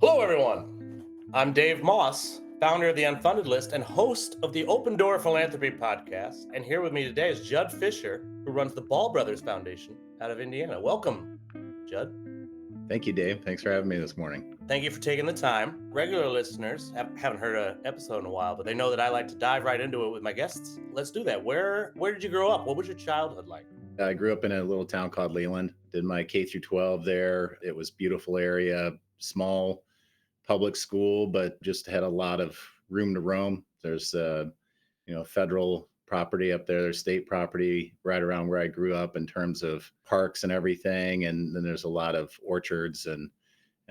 Hello, everyone. I'm Dave Moss, founder of the Unfunded List and host of the Open Door Philanthropy podcast. And here with me today is Judd Fisher, who runs the Ball Brothers Foundation out of Indiana. Welcome, Judd. Thank you, Dave. Thanks for having me this morning. Thank you for taking the time. Regular listeners haven't heard an episode in a while, but they know that I like to dive right into it with my guests. Let's do that. Where did you grow up? What was your childhood like? I grew up in a little town called Leland. Did my K through 12 there. It was a beautiful area, small public school, but just had a lot of room to roam. There's federal property up there. There's state property right around where I grew up in terms of parks and everything. And then there's a lot of orchards and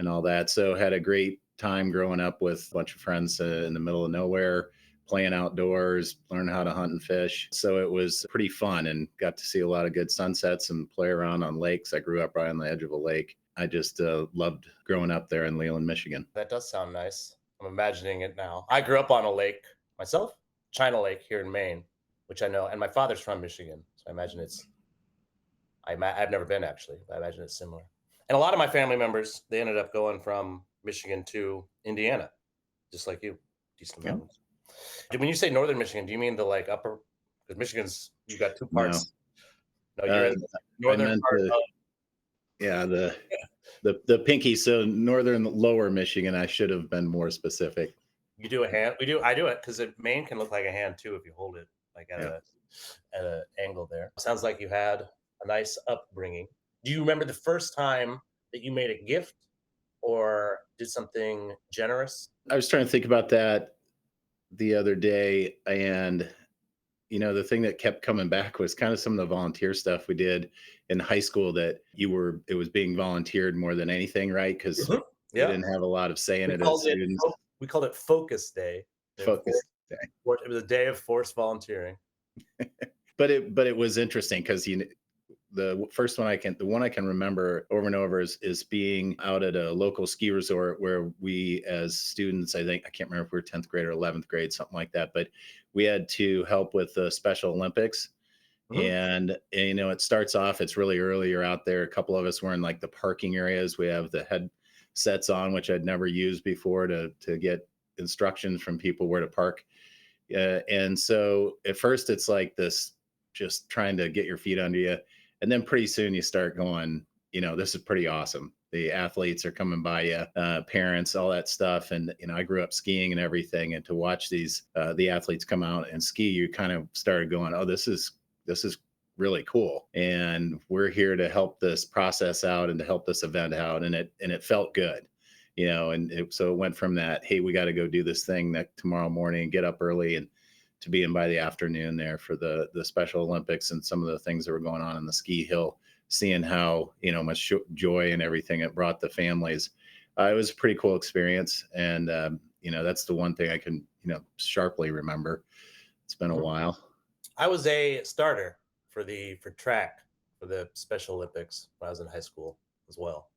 all that. So had a great time growing up with a bunch of friends in the middle of nowhere, playing outdoors, learning how to hunt and fish. So it was pretty fun and got to see a lot of good sunsets and play around on lakes. I grew up right on the edge of a lake. I just loved growing up there in Leland, Michigan. That does sound nice. I'm imagining it now. I grew up on a lake myself, China Lake here in Maine, which I know, and my father's from Michigan. So I imagine I've never been actually, but I imagine it's similar. And a lot of my family members, they ended up going from Michigan to Indiana, just like you, decent mountains. When you say northern Michigan, do you mean the like upper? Because Michigan's, you got two parts. No, you're in the northern part of. The pinky. So northern lower Michigan. I should have been more specific. You do a hand. I do it because Maine can look like a hand too if you hold it like at an angle there. Sounds like you had a nice upbringing. Do you remember the first time that you made a gift or did something generous? I was trying to think about that the other day, and the thing that kept coming back was kind of some of the volunteer stuff we did in high school that it was being volunteered more than anything, right? Because we didn't have a lot of say in it as students. We called it Focus Day. Focus Day. It was a day of forced volunteering. But it was interesting because the one I can remember over and over is being out at a local ski resort where we as students, I can't remember if we were 10th grade or 11th grade, something like that, but we had to help with the Special Olympics. And it starts off, it's really early. You're out there. A couple of us were in like the parking areas. We have the headsets on, which I'd never used before to get instructions from people where to park. And so at first it's like this, just trying to get your feet under you. And then pretty soon you start going, this is pretty awesome. The athletes are coming by you, parents, all that stuff. And, I grew up skiing and everything. And to watch the athletes come out and ski, you kind of started going, oh, this is really cool. And we're here to help this process out and to help this event out. And it felt good, so it went from that, hey, we got to go do this thing tomorrow morning, get up early, and to be in by the afternoon there for the Special Olympics and some of the things that were going on in the ski hill, seeing how, much joy and everything it brought the families. It was a pretty cool experience. And, that's the one thing I can, sharply remember. It's been a while. I was a starter for track for the Special Olympics when I was in high school as well.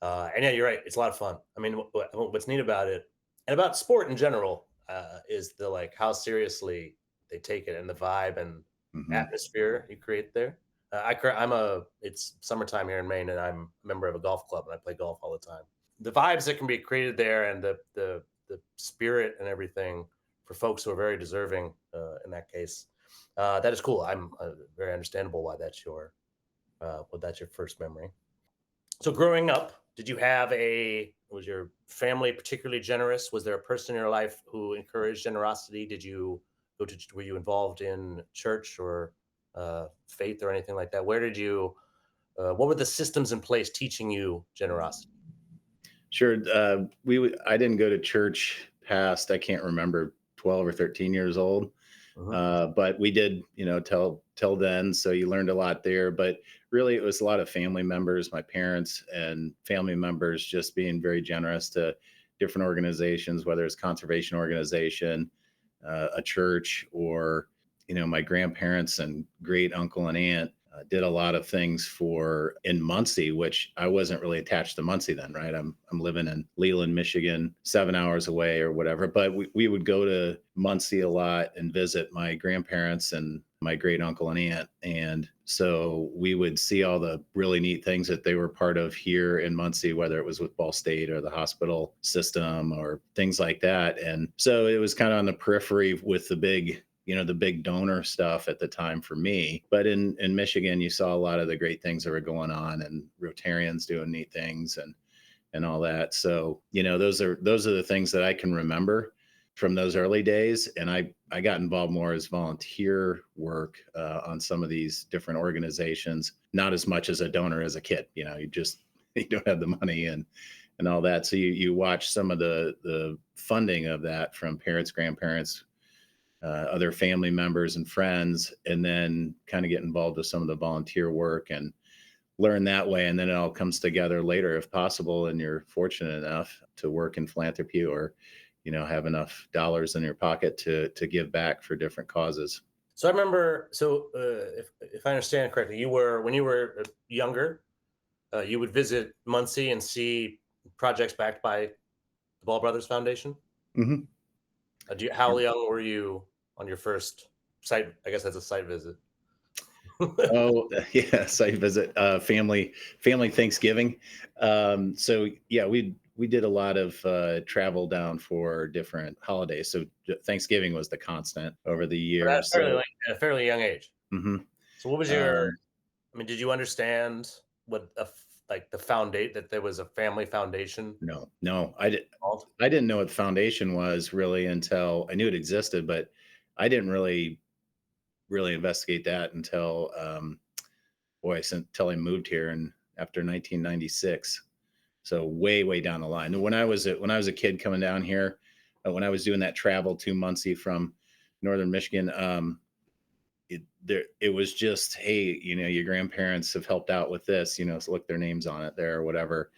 And yeah, you're right. It's a lot of fun. I mean, what's neat about it and about sport in general is the like how seriously they take it and the vibe and atmosphere you create there. It's summertime here in Maine, and I'm a member of a golf club, and I play golf all the time. The vibes that can be created there, and the spirit and everything for folks who are very deserving in that case, that is cool. I'm very understandable why that's your first memory. So growing up, was your family particularly generous? Was there a person in your life who encouraged generosity? Were you involved in church or faith or anything like that? What were the systems in place teaching you generosity? Sure. I didn't go to church past, I can't remember, 12 or 13 years old. But we did, till then. So you learned a lot there, but really it was a lot of family members, my parents and family members just being very generous to different organizations, whether it's conservation organization, a church, or, my grandparents and great uncle and aunt did a lot of things for in Muncie, which I wasn't really attached to Muncie then, right? I'm living in Leland, Michigan, 7 hours away or whatever. But we would go to Muncie a lot and visit my grandparents and my great uncle and aunt. And so we would see all the really neat things that they were part of here in Muncie, whether it was with Ball State or the hospital system or things like that. And so it was kind of on the periphery with the big, the big donor stuff at the time for me. But in Michigan, you saw a lot of the great things that were going on, and Rotarians doing neat things and all that. So, those are the things that I can remember from those early days. And I got involved more as volunteer work on some of these different organizations, not as much as a donor as a kid. You don't have the money and all that. So you watch some of the funding of that from parents, grandparents, other family members and friends, and then kind of get involved with some of the volunteer work and learn that way. And then it all comes together later, if possible, and you're fortunate enough to work in philanthropy or, have enough dollars in your pocket to give back for different causes. So I remember. So if I understand correctly, when you were younger, you would visit Muncie and see projects backed by the Ball Brothers Foundation. Hmm. How young were you on your first site? I guess that's a site visit. Oh, yeah, site visit, family Thanksgiving. So yeah, we did a lot of travel down for different holidays. So Thanksgiving was the constant over the But years. So at a fairly young age. mhm. So what was your? um, I mean, did you understand what like the foundation, that there was a family foundation no, no, involved? I didn't know what foundation was really until I knew it existed, but I didn't really investigate that until boy, until I moved here and after 1996. So way down the line. And when I was a kid coming down here, when I was doing that travel to Muncie from northern Michigan, it was just, hey, your grandparents have helped out with this, so look their names on it there or whatever.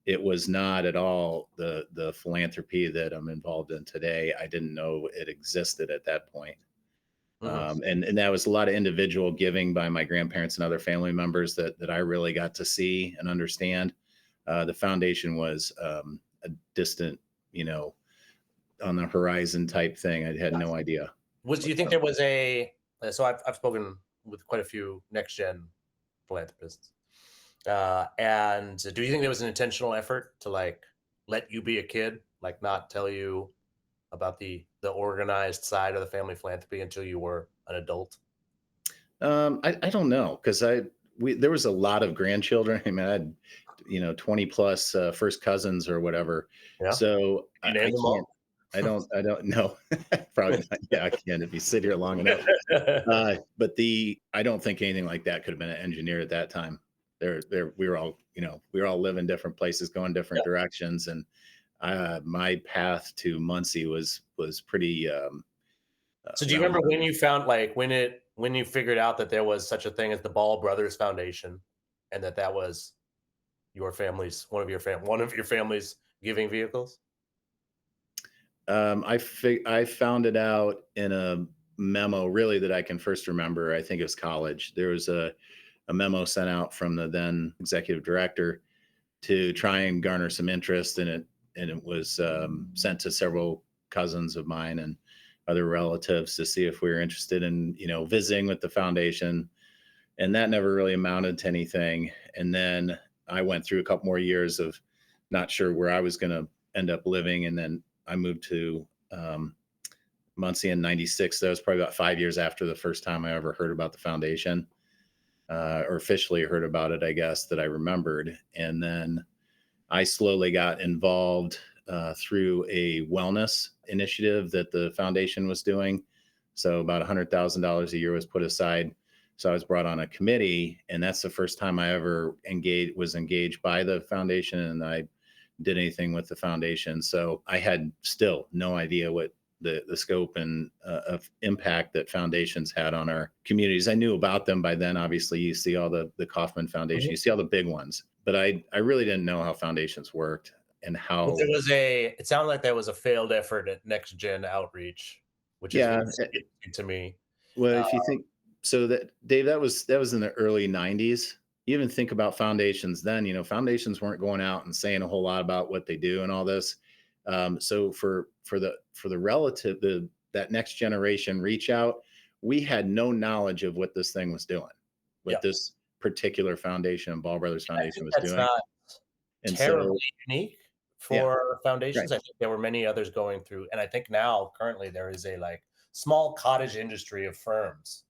It was not at all the philanthropy that I'm involved in today. I didn't know it existed at that point. Mhm. And that was a lot of individual giving by my grandparents and other family members that I really got to see and understand. The foundation was a distant, you know, on the horizon type thing. I had no idea Do you what's think up. there was a? So I've spoken with quite a few next gen philanthropists, and do you think there was an intentional effort to like let you be a kid, like not tell you about the organized side of the family philanthropy until you were an adult? I don't know because there was a lot of grandchildren. I mean, I had 20 plus first cousins or whatever. Yeah, So you I named them can't. all. I don't know. Probably not. Yeah, I can't if you sit here long enough. But I don't think anything like that could have been engineered at that time. We were all, we were all living different places, going Yeah. different directions, and my path to Muncie was pretty So do you remember roundabout. when you found like when you figured out that there was such a thing as the Ball Brothers Foundation, and that was your family's one of your family's giving vehicles? I found it out in a memo, really, that I can first remember. I think it was college. There was a memo sent out from the then executive director to try and garner some interest in it, and it was sent to several cousins of mine and other relatives to see if we were interested in visiting with the foundation, and that never really amounted to anything. And then I went through a couple more years of not sure where I was going to end up living, and then I moved to Muncie in '96. That was probably about 5 years after the first time I ever heard about the foundation, or officially heard about it, I guess, that I remembered. And then I slowly got involved through a wellness initiative that the foundation was doing. So about $100,000 a year was put aside. So I was brought on a committee, and that's the first time I ever was engaged by the foundation, and I did anything with the foundation. So I had still no idea what the scope and of impact that foundations had on our communities. I knew about them by then. Obviously, you see all the Kauffman Foundation, Mhm. you see all the big ones, but I really didn't know how foundations worked and But how. it sounded like there was a failed effort at next gen outreach, which is Yeah. interesting to me. Well, Uh, if you think. So that Dave, that was in the early '90s. You even think about foundations then. Foundations weren't going out and saying a whole lot about what they do and all this. So for the relative the that next generation reach out, we had no knowledge of what this thing was doing, what Yeah, this particular foundation, Ball Brothers I Foundation, think was that's doing. not And terribly so, unique yeah, for right. foundations. I think there were many others going through, and I think now currently there is a like small cottage industry of firms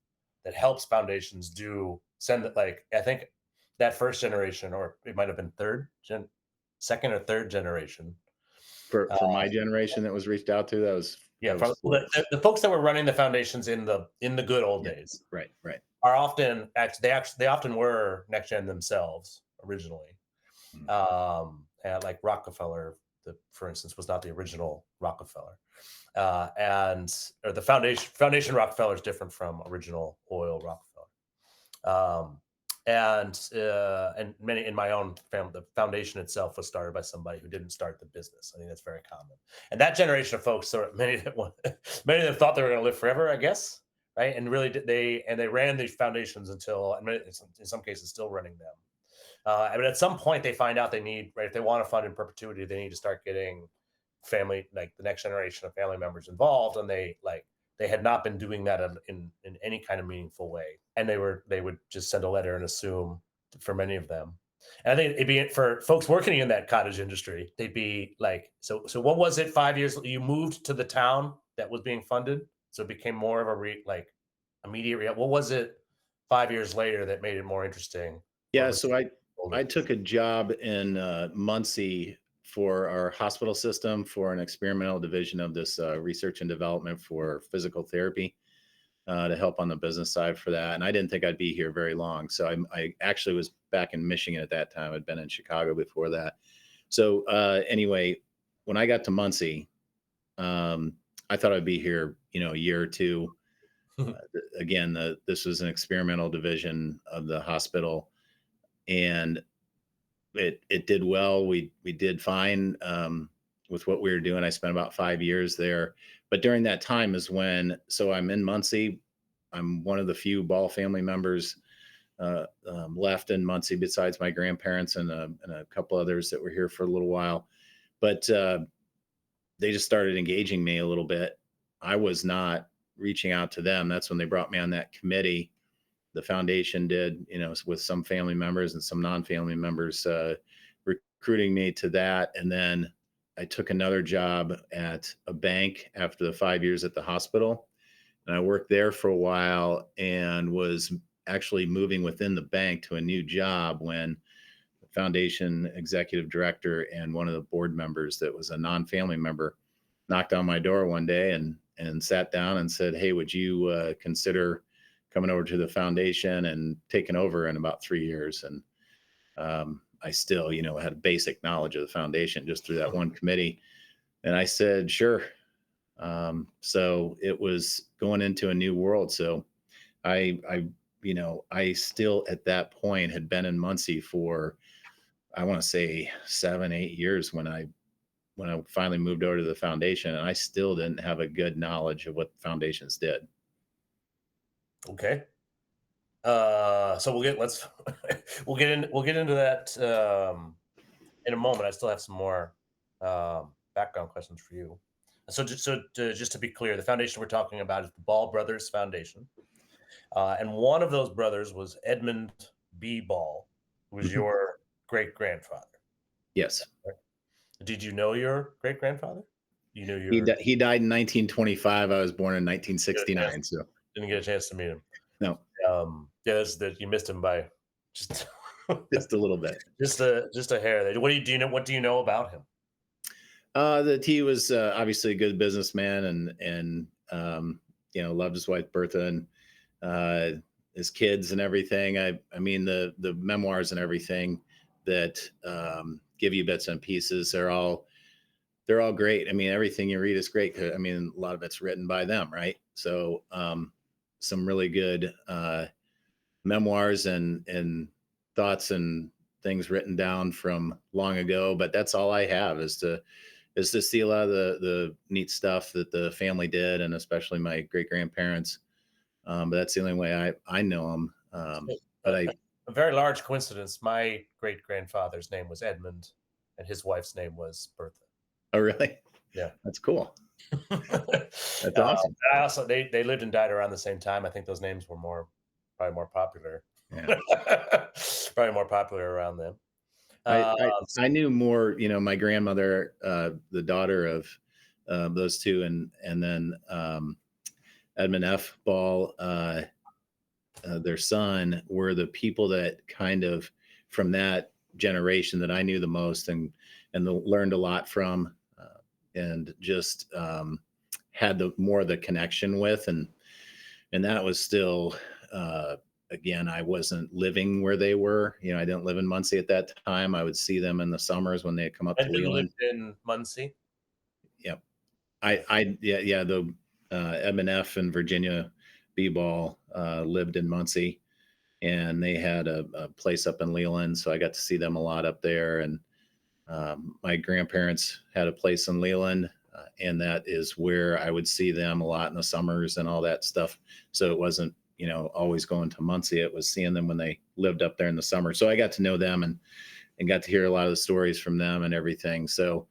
that helps foundations do send it. Like I think that first generation, or it might have been second or third generation. For Uh, my generation that was reached out to, that was yeah, that was from the folks that were running the foundations in the good old yeah, days right, right. are often they often were next gen themselves originally. Mm. And like Rockefeller, for instance, was not the original Rockefeller, and or the Foundation Rockefeller is different from original oil Rockefeller. Um, and many in my own family, the foundation itself was started by somebody who didn't start the business. I think that's very common. And that generation of folks, sort of many of them thought they were going to live forever, I guess, right? And really, they ran these foundations until, and in some cases, still running them. But at some point, they find out they need, right, if they want to fund in perpetuity, they need to start getting family, like the next generation of family members involved, and they had not been doing that in any kind of meaningful way, and they would just send a letter and assume for many of them. And I think it'd be for folks working in that cottage industry, they'd be like, so what was it 5 years? You moved to the town that was being funded, so it became more of a like immediate. What was it 5 years later that made it more interesting? What Yeah, was so I older? took a job in Muncie for our hospital system for an experimental division of this research and development for physical therapy, to help on the business side for that. And I didn't think I'd be here very long. So I actually was back in Michigan at that time. I'd been in Chicago before that. So anyway, when I got to Muncie, um, I thought I'd be here, a year or two. Again, this was an experimental division of the hospital, and it did well. We did fine, with what we were doing. I spent about 5 years there, but during that time is when, so I'm in Muncie. I'm one of the few Ball family members left in Muncie, besides my grandparents and a couple others that were here for a little while. But they just started engaging me a little bit. I was not reaching out to them. That's when they brought me on that committee. The foundation did, with some family members and some non-family members, recruiting me to that. And then I took another job at a bank after the 5 years at the hospital. And I worked there for a while and was actually moving within the bank to a new job when the foundation executive director and one of the board members that was a non-family member knocked on my door one day and sat down and said, "Hey, would you consider coming over to the foundation and taking over in about 3 years?" And I still, had a basic knowledge of the foundation just through that one committee. And I said, "Sure." So it was going into a new world. So I still at that point had been in Muncie for, I want to say 7, 8 years when I finally moved over to the foundation, and I still didn't have a good knowledge of what foundations did. Okay. So we'll get into that in a moment. I still have some more background questions for you. Just to be clear, the foundation we're talking about is the Ball Brothers Foundation, and one of those brothers was Edmund B. Ball, who was Mhm. your great grandfather. Yes, Did you know your great grandfather? You knew he died in 1925. I was born in didn't get a chance 1969. So didn't get a chance to meet him. no, Yeah, that's that you missed him by just just a little bit. just a hair. What do you know? What do you know about him? That he was obviously a good businessman and loved his wife Bertha and uh, his kids and everything. I mean the memoirs and everything that give you bits and pieces. They're all great. I mean, everything you read is great. 'Cause, I mean, a lot of it's written by them, right? So some really good memoirs and thoughts and things written down from long ago. But that's all I have is to see a lot of the neat stuff that the family did, and especially my great grandparents. But that's the only way I know him. But I A very large coincidence. My great grandfather's name was Edmund, and his wife's name was Bertha. oh really? Yeah. That's cool. That's uh, awesome. I also they lived and died around the same time. I think those names were probably more popular. Yeah. Probably more popular around them. I Uh, I I knew more, my grandmother, the daughter of those two, and then Edmund F. Ball, their son, were the people that kind of from that generation that I knew the most learned a lot from, and just had the more of the connection with, and that was still. Again, I wasn't living where they were. I didn't live in Muncie at that time. I would see them in the summers when they come up to Edmund Leland. lived in Muncie. Yep. Yeah, the M&F and Virginia B-ball lived in Muncie, and they had a place up in Leland, so I got to see them a lot up there. And my grandparents had a place in Leland, and that is where I would see them a lot in the summers and all that stuff. So it wasn't, always going to Muncie. It was seeing them when they lived up there in the summer. So I got to know them and got to hear a lot of the stories from them and everything. So,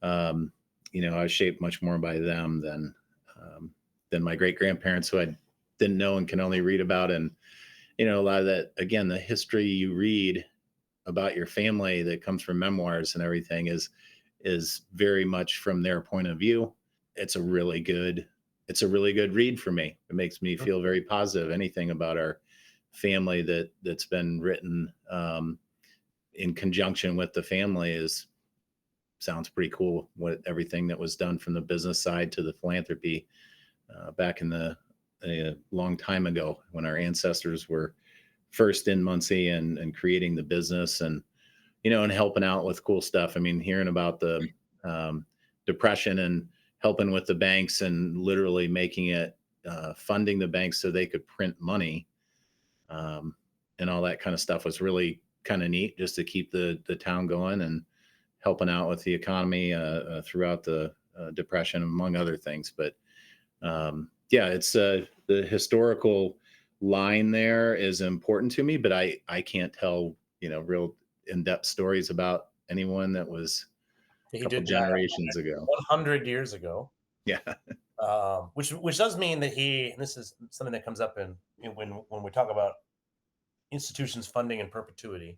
um, I was shaped much more by them than my great grandparents, who I didn't know and can only read about. And a lot of that, again, the history you read about your family that comes from memoirs and everything is very much from their point of view. It's a really good read for me. It makes me feel very positive. Anything about our family that's been written in conjunction with the family is sounds pretty cool. What everything that was done from the business side to the philanthropy back in a long time ago when our ancestors were first in Muncie and creating the business and helping out with cool stuff. I mean, hearing about the depression and helping with the banks and literally making it funding the banks so they could print money, and all that kind of stuff was really kind of neat, just to keep the town going and helping out with the economy throughout the depression, among other things. But yeah, it's the historical line there is important to me, but I can't tell real in-depth stories about anyone that was a He couple did die generations ago. 100 years ago, Yeah. which does mean that and this is something that comes up when we talk about institutions funding in perpetuity.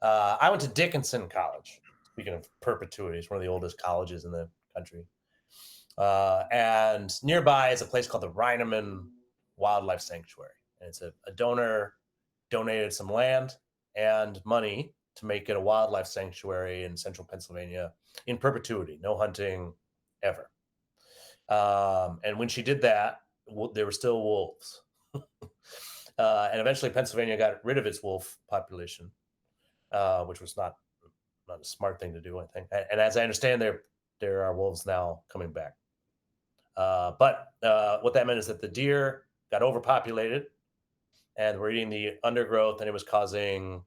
I went to Dickinson College. Speaking of perpetuity, it's one of the oldest colleges in the country. And nearby is a place called the Reineman Wildlife Sanctuary. And it's a donor donated some land and money to make it a wildlife sanctuary in central Pennsylvania in perpetuity, no hunting ever. And when she did that, there were still wolves. And eventually Pennsylvania got rid of its wolf population, which was not a smart thing to do, I think. And as I understand, there are wolves now coming back. But what that meant is that the deer got overpopulated and were eating the undergrowth, and it was causing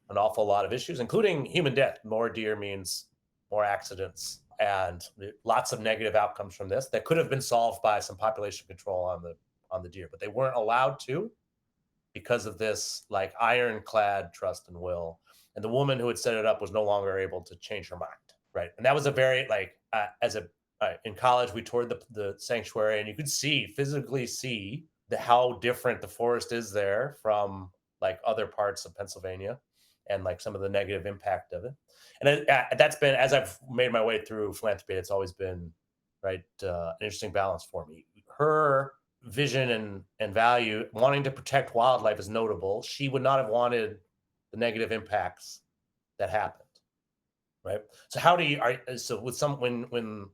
an awful lot of issues, including human death. More deer means more accidents, and lots of negative outcomes from this that could have been solved by some population control on the deer, but they weren't allowed to because of this like ironclad trust and will. And the woman who had set it up was no longer able to change her mind, right? And that was a very in college we toured the sanctuary, and you could physically see how different the forest is there from like other parts of Pennsylvania, and like some of the negative impact of it. And that's been, as I've made my way through philanthropy, it's always been right an interesting balance for me. Her vision and value, wanting to protect wildlife, is notable. She would not have wanted the negative impacts that happened, right? So how do you so with some when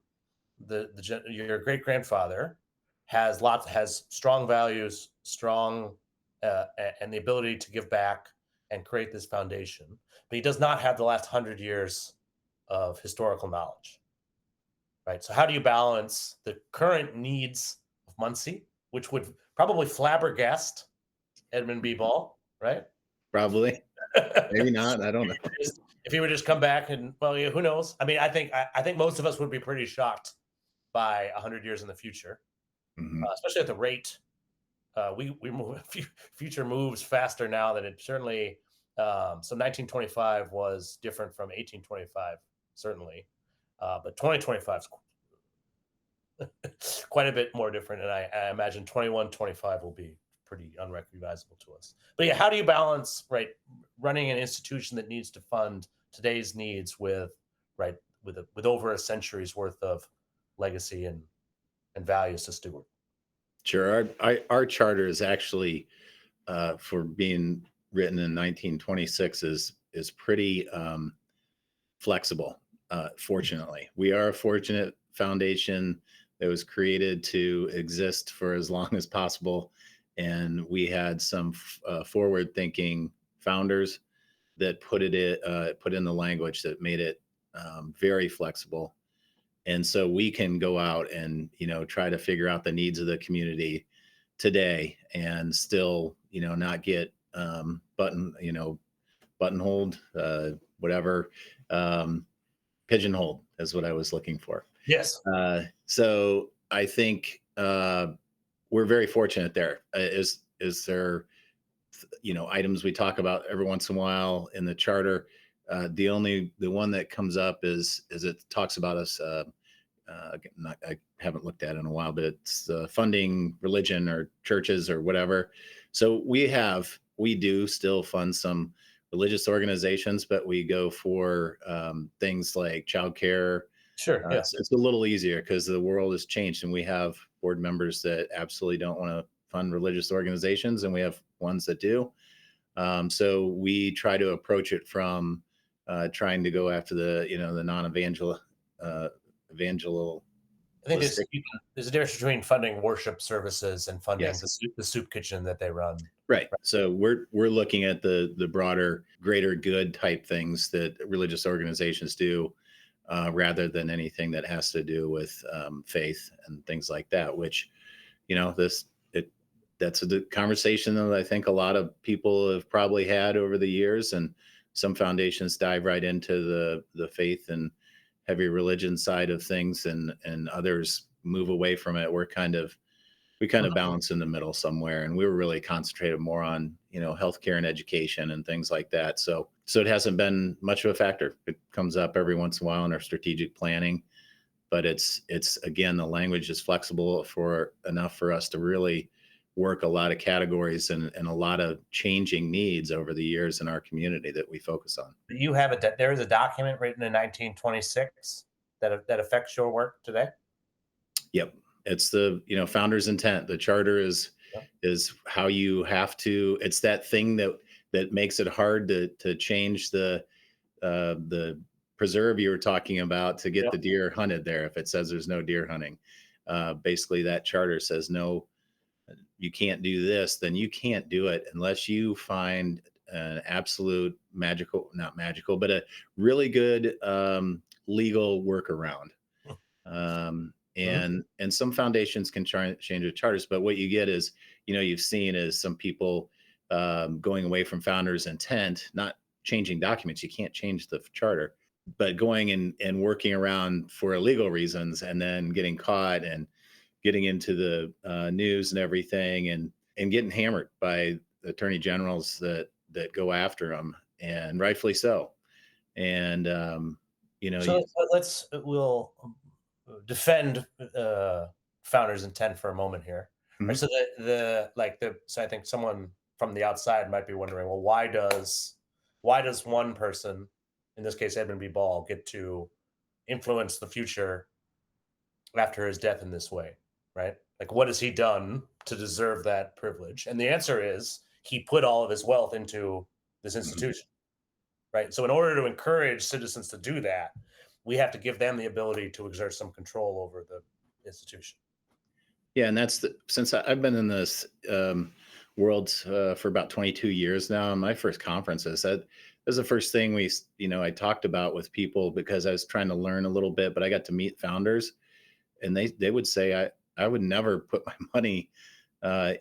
your great grandfather has strong values, strong and the ability to give back and create this foundation, but he does not have the last 100 years of historical knowledge, right? So how do you balance the current needs of Muncie, which would probably flabbergast Edmund B. Ball, right? Probably. Maybe not. I don't know. If he would just come back and, well, yeah, who knows? I mean, I think most of us would be pretty shocked by 100 years in the future, Mhm. especially at the rate we move future moves faster now than it certainly. So 1925 was different from 1825, certainly, but 2025 is quite a bit more different, and I imagine 21, 25 will be pretty unrecognizable to us. But yeah, how do you balance right running an institution that needs to fund today's needs with right with over a century's worth of legacy and values to steward? Sure. Our charter is actually, for being written in 1926, is pretty flexible. Fortunately, we are a fortunate foundation that was created to exist for as long as possible, and we had some forward-thinking founders that put in the language that made it very flexible, and so we can go out and try to figure out the needs of the community today and still not get buttonholed, whatever, um, pigeonholed is what I was looking for. Yes. So I think we're very fortunate there. Is there items we talk about every once in a while in the charter? The one that comes up is it talks about us. I haven't looked at it in a while, but it's funding religion or churches or whatever. So we do still fund some religious organizations, but we go for things like childcare. Sure. Yeah. It's a little easier because the world has changed, and we have board members that absolutely don't want to fund religious organizations, and we have ones that do. So we try to approach it from trying to go after the non-evangel evangel I think there's a difference between funding worship services and funding yes. the soup kitchen that they run. Right. So we're looking at the broader, greater good type things that religious organizations do, rather than anything that has to do with faith and things like that. Which, this it that's a conversation that I think a lot of people have probably had over the years, and some foundations dive right into the faith and heavy religion side of things, and others move away from it. We kind of balance in the middle somewhere, and we were really concentrated more on healthcare and education and things like that. So it hasn't been much of a factor. It comes up every once in a while in our strategic planning, but it's again, the language is flexible for enough for us to really work a lot of categories and a lot of changing needs over the years in our community that we focus on. You have there is a document written in 1926 that affects your work today. Yep. It's the founder's intent. The charter Yep. is how you have to. It's that thing that makes it hard to change the preserve you were talking about to get Yep. the deer hunted there. If it says there's no deer hunting, basically that charter says no, you can't do this. Then you can't do it unless you find an absolute magical, not magical, but a really good legal workaround. Mhm. And some foundations can try and change their charters, but what you get is you've seen is some people going away from founders intent, not changing documents. You can't change the charter, but going and working around for illegal reasons, and then getting caught and getting into the news and everything, and getting hammered by attorney generals that go after them, and rightfully so. And So we'll defend founder's intent for a moment here. Right. Mhm. So so I think someone from the outside might be wondering, well, why does one person, in this case Edmund B. Ball, get to influence the future after his death in this way, right? Like, what has he done to deserve that privilege? And the answer is he put all of his wealth into this Mhm. institution, right? So, in order to encourage citizens to do that, we have to give them the ability to exert some control over the institution. Yeah, and since I've been in this world for about 22 years now. My first conferences, that was the first thing I talked about with people, because I was trying to learn a little bit, but I got to meet founders, and they would say I would never put my money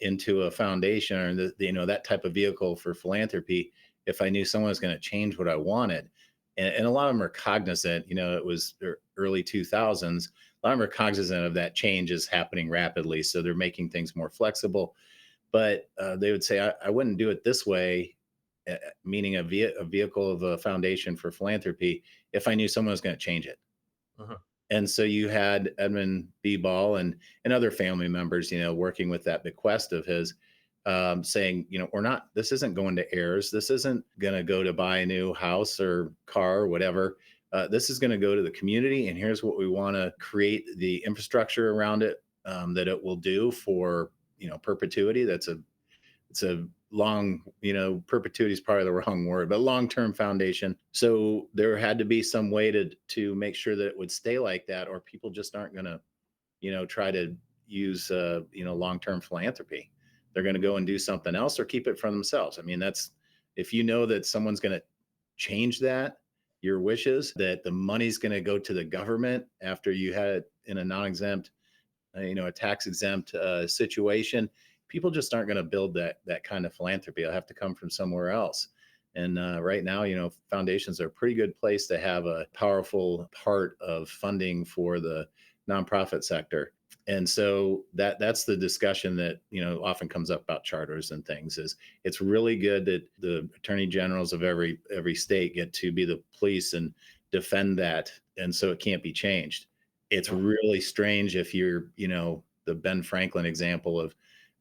into a foundation or that type of vehicle for philanthropy if I knew someone was going to change what I wanted. And a lot of them are cognizant. It was early 2000s. A lot of them are cognizant of that change is happening rapidly, so they're making things more flexible. but they would say, I wouldn't do it this way, meaning a vehicle of a foundation for philanthropy, if I knew someone was going to change it. Mhm. And so you had Edmund B. Ball and other family members, working with that bequest of his, saying, we're not. This isn't going to heirs. This isn't going to go to buy a new house or car or whatever. This is going to go to the community, and here's what we want to create the infrastructure around it, that it will do for perpetuity. It's a long, perpetuity is probably the wrong word, but long-term foundation. So there had to be some way to make sure that it would stay like that, or people just aren't going to, try to use, long-term philanthropy. They're going to go and do something else or keep it for themselves. I mean, that's, if you know that someone's going to change that, your wishes, that the money's going to go to the government after you had it in a non-exempt, a tax exempt situation, people just aren't going to build that kind of philanthropy. It'll have to come from somewhere else. And right now, foundations are a pretty good place to have a powerful part of funding for the nonprofit sector. And so that's the discussion that often comes up about charters and things. Is it's really good that the attorney generals of every state get to be the police and defend that, and so it can't be changed. It's really strange if you're, the Ben Franklin example of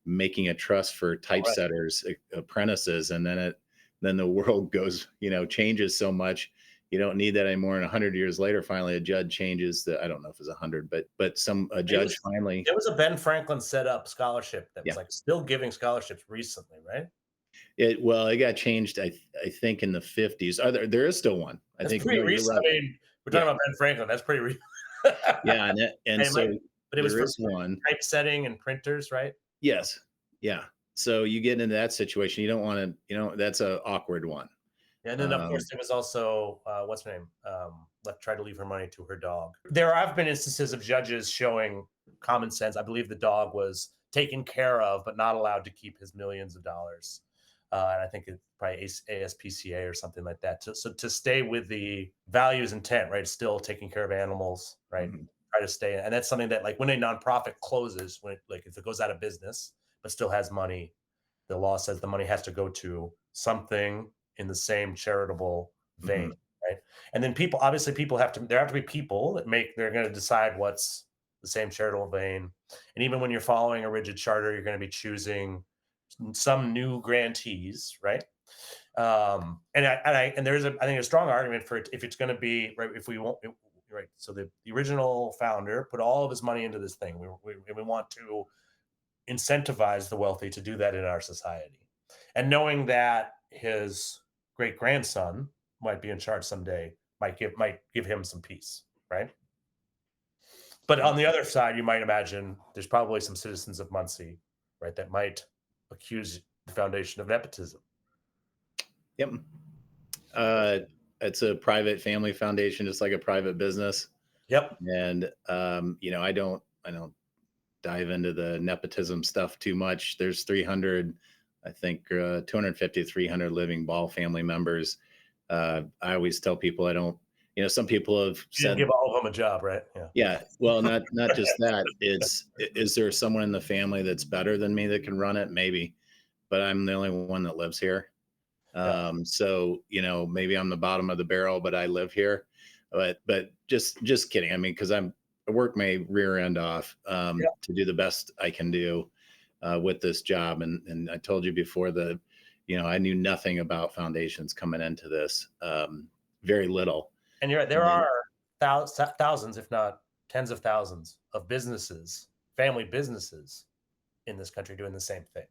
making a trust for Right. typesetters, apprentices, and then the world goes, changes so much. You don't need that anymore. And 100 years later, finally, a judge changes I don't know if it's 100, but a It was judge finally, it was a Ben Franklin set up scholarship that was yeah. like still giving scholarships recently, right? It got changed. I think in the 50s. There is still one. I That's think pretty no, you're recent. right. I mean, we're talking Yeah, about Ben Franklin. That's pretty recent. yeah, and It might, so but it was there for is one. typesetting and printers, right? Yes, yeah. So you get into that situation. You don't want to. That's a awkward one. And then, of course, Um, there was also what's her name? Left tried to leave her money to her dog. There have been instances of judges showing common sense. I believe the dog was taken care of, but not allowed to keep his millions of dollars. And I think it's probably ASPCA or something like that. So to stay with the values intent, right? Still taking care of animals, right? mhm, Try to stay, and that's something that, like, when a nonprofit closes, when like if it goes out of business but still has money, the law says the money has to go to something in the same charitable vein, mhm, right? And then people have to, there have to be people that they're going to decide what's the same charitable vein. And even when you're following a rigid charter, you're going to be choosing some new grantees, right? And there's I think a strong argument for it if it's going to be right. If we won't, right. So the original founder put all of his money into this thing. We want to incentivize the wealthy to do that in our society. And knowing that his great grandson might be in charge someday might give him some peace, right? But yep, on the other side, you might imagine there's probably some citizens of Muncie, right, that might accuse the foundation of nepotism. yep. Uh, it's a private family foundation, just like a private business. Yep. And I don't dive into the nepotism stuff too much. There's 300, I think, 250, 300 living Ball family members. I always tell people I don't. Some people have You didn't said, give all of them a job, right? Yeah. yeah, well, not just that. Is there someone in the family that's better than me that can run it? Maybe, but I'm the only one that lives here. Yeah. So maybe I'm the bottom of the barrel, but I live here. But just kidding. I mean, because I work my rear end off, Yeah. to do the best I can do with this job. And I told you before I knew nothing about foundations coming into this, very little. And you're right. There And are thousands, if not tens of thousands, of businesses, family businesses in this country doing the same thing.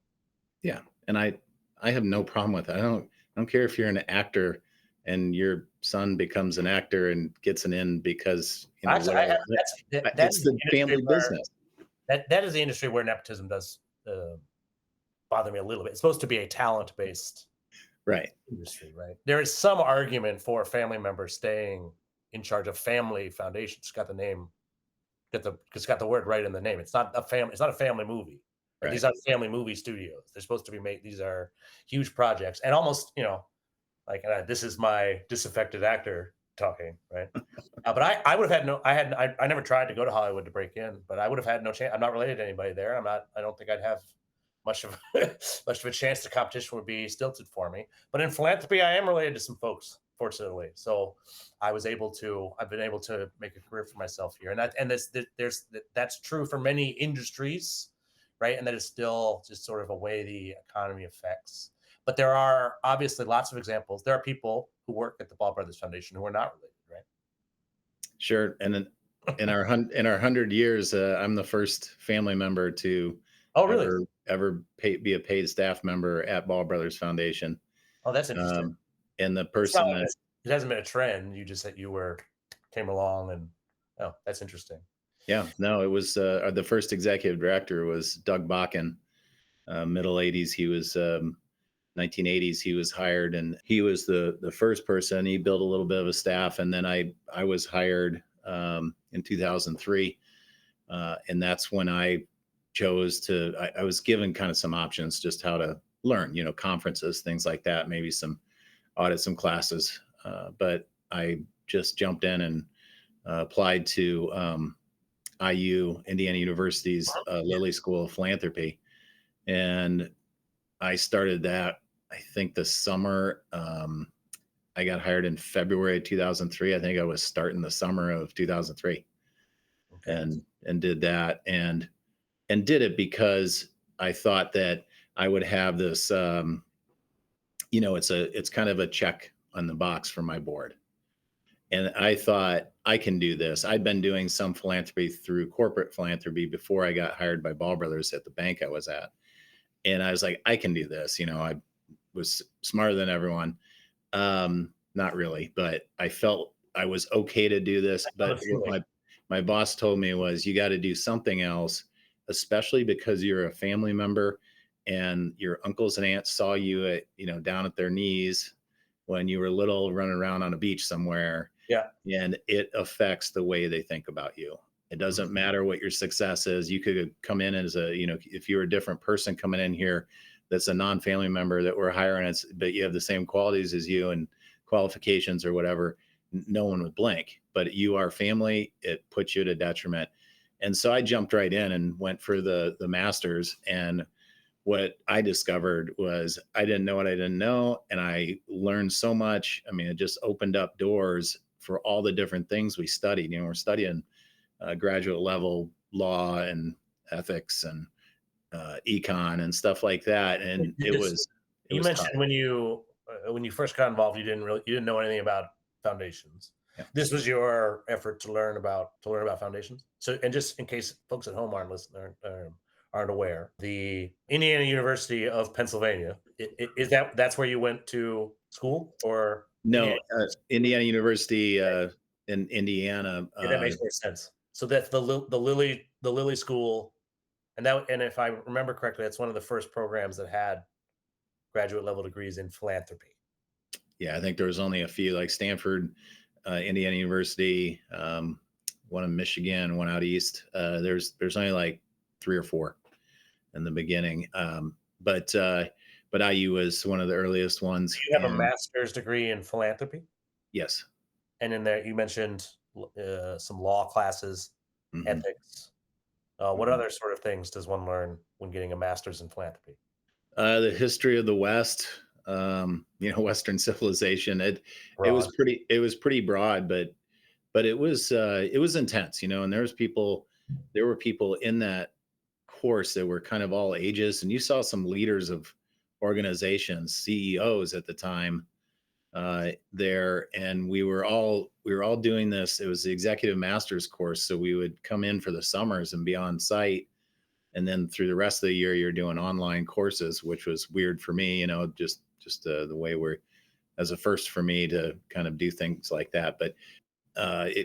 yeah, and I have no problem with it. I don't care if you're an actor and your son becomes an actor and gets an in because Actually, I whatever. have that It's is the the industry family where business. that is the industry where nepotism does bother me a little bit. It's supposed to be a talent based Right. industry, right? There is some argument for family members staying in charge of family foundations. It's got the name, it's got the word right in the name. It's not a family. It's not a family movie. Right? Right. These are family movie studios. They're supposed to be made. These are huge projects, and almost like this is my disaffected actor talking, right? But I would have had no. I never tried to go to Hollywood to break in, but I would have had no chance. I'm not related to anybody there. I'm not. I don't think I'd have much of much of a chance the competition would be stilted for me. But in philanthropy, I am related to some folks, fortunately. So I've been able to make a career for myself here, and that's true for many industries, right? And that is still just sort of a way the economy affects. But there are obviously lots of examples. There are people who work at the Ball Brothers Foundation who are not related, right? Sure. And then in our 100 years, I'm the first family member to Oh, really? be a paid staff member at Ball Brothers Foundation. Oh, that's interesting. Um, and the It's not person like that, it hasn't been a trend. You just said you were came along and oh, that's interesting. yeah, no, it was the first executive director was Doug Bakken, middle 80s. He was 1980s. He was hired, and he was the first person. He built a little bit of a staff, and then I was hired in 2003, and that's when I chose to. I was given kind of some options, just how to learn, conferences, things like that, maybe some audit some classes, but I just jumped in and applied to IU, Indiana University's Yeah. Lilly School of Philanthropy, and I started that. I think the summer. I got hired in February 2003. I think I was starting the summer of 2003, Okay. and did that, and did it because I thought that I would have this. It's kind of a check on the box for my board. And I thought, I can do this. I'd been doing some philanthropy through corporate philanthropy before I got hired by Ball Brothers at the bank I was at. And I was like, I can do this. I was smarter than everyone. Not really, but I felt I was okay to do this. I know But the what feeling. my boss told me was, you got to do something else, especially because you're a family member and your uncles and aunts saw you down at their knees when you were little, running around on a beach somewhere, Yeah. and it affects the way they think about you. It doesn't Mhm. matter what your success is. You could come in as if you're a different person coming in here that's a non-family member that we're hiring, but you have the same qualities as you and qualifications or whatever, no one would blink. But you are family, it puts you at a detriment. And so I jumped right in and went for the masters. And what I discovered was I didn't know what I didn't know. And I learned so much. I mean, it just opened up doors for all the different things we studied. We're studying graduate level law and ethics and econ and stuff like that. And Did it this was, it you was tough. mentioned when you first got involved, you didn't know anything about foundations. Yeah. This was your effort to learn about foundations. So, and just in case folks at home aren't listening, aren't aware, the Indiana University of Pennsylvania is that's where you went to school, or Indiana? No, Indiana University in Indiana. Yeah, that makes more sense. So that's the Lilly School, and if I remember correctly, that's one of the first programs that had graduate level degrees in philanthropy. Yeah, I think there was only a few, like Stanford, Indiana University, one in Michigan, one out east. There's only like three or four in the beginning, but IU was one of the earliest ones. You have a And master's degree in philanthropy, yes. and in there you mentioned some law classes, Hmm. ethics. What Hmm. other sort of things does one learn when getting a master's in philanthropy? The history of the West, Western civilization. Broad. It was pretty broad, but it was intense, and there were people in that course that were kind of all ages, and you saw some leaders of organizations, CEOs at the time, there, and we were all doing this. It was the executive master's course, so we would come in for the summers and be on site, and then through the rest of the year you're doing online courses, which was weird for me, just the way we're, as a first for me to kind of do things like that. But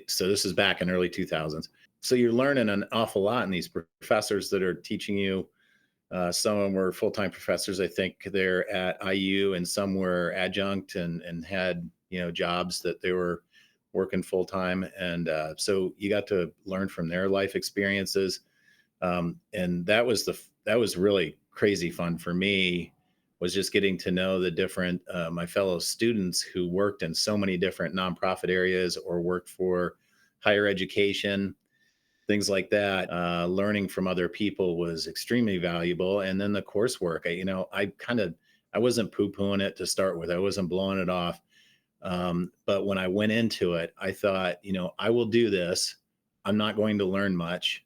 so this is back in early 2000s. So you're learning an awful lot, and these professors that are teaching you, some of them were full-time professors. I think they're at IU, and some were adjunct and had jobs that they were working full-time. And so you got to learn from their life experiences, and that was really crazy fun for me, was just getting to know the different my fellow students who worked in so many different nonprofit areas or worked for higher education. things like that. Learning from other people was extremely valuable. And then the coursework, I wasn't poo pooing it to start with. I wasn't blowing it off. But when I went into it, I thought, I will do this. I'm not going to learn much,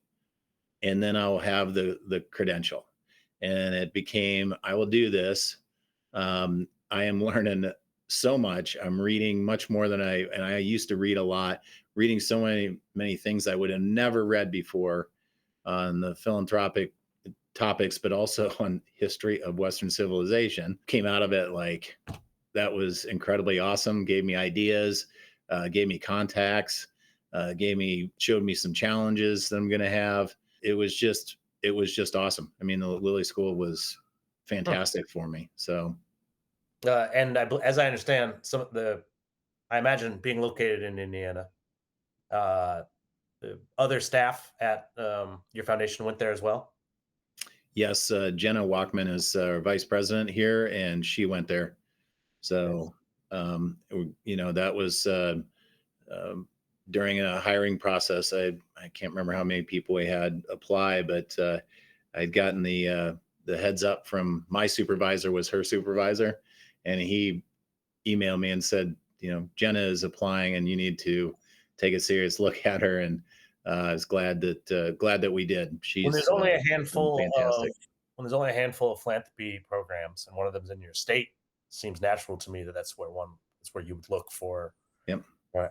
and then I'll have the credential. And it became, I will do this. I am learning so much. I'm reading much more than I used to read a lot, reading so many things I would have never read before on the philanthropic topics, but also on history of Western civilization. Came out of it like that was incredibly awesome. Gave me ideas, gave me contacts, showed me some challenges that I'm going to have. It was just awesome. I mean, the Lilly School was Hmm. fantastic for me. So And as I understand, I imagine being located in Indiana, uh, the other staff at your foundation went there as well. yes, Jenna Walkman is our vice president here, and she went there. Nice. So that was um, during a hiring process. I can't remember how many people we had apply, but I'd gotten the heads up from my supervisor was her supervisor, and he emailed me and said, Jenna is applying, and you need to take a serious look at her. And I was glad that we did. When She's there's only a been handful of fantastic. when there's only a handful of philanthropy programs, and one of them's in your state, seems natural to me that that's where you would look for. Yep. Right.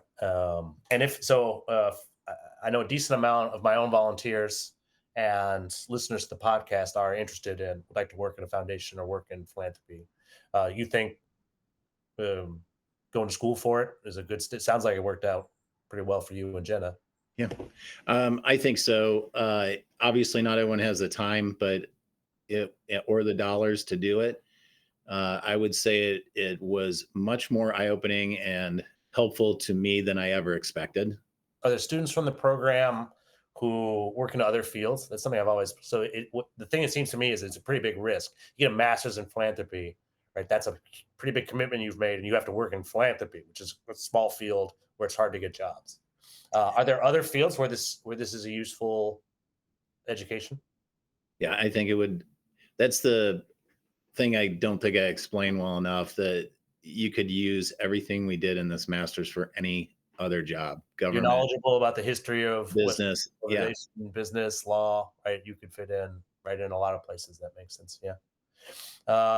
And if so, I know a decent amount of my own volunteers and listeners to the podcast are interested in would like to work in a foundation or work in philanthropy. You think um, going to school for it is a good? It sounds like it worked out pretty well for you and Jenna. Yeah. I think so. Obviously, not everyone has the time, but or the dollars to do it. I would say it was much more eye opening and helpful to me than I ever expected. Are there students from the program who work in other fields? That's something I've always. So the thing it seems to me is it's a pretty big risk. You get a master's in philanthropy, right? That's a pretty big commitment you've made, and you have to work in philanthropy, which is a small field where it's hard to get jobs. Are there other fields where this is a useful education? Yeah, I think it would. That's the thing I don't think I explained well enough, that you could use everything we did in this master's for any other job, You're government, knowledgeable about the history of Western business. Yeah. civilization, business, law, right? You could fit in right in a lot of places. That makes sense. Yeah.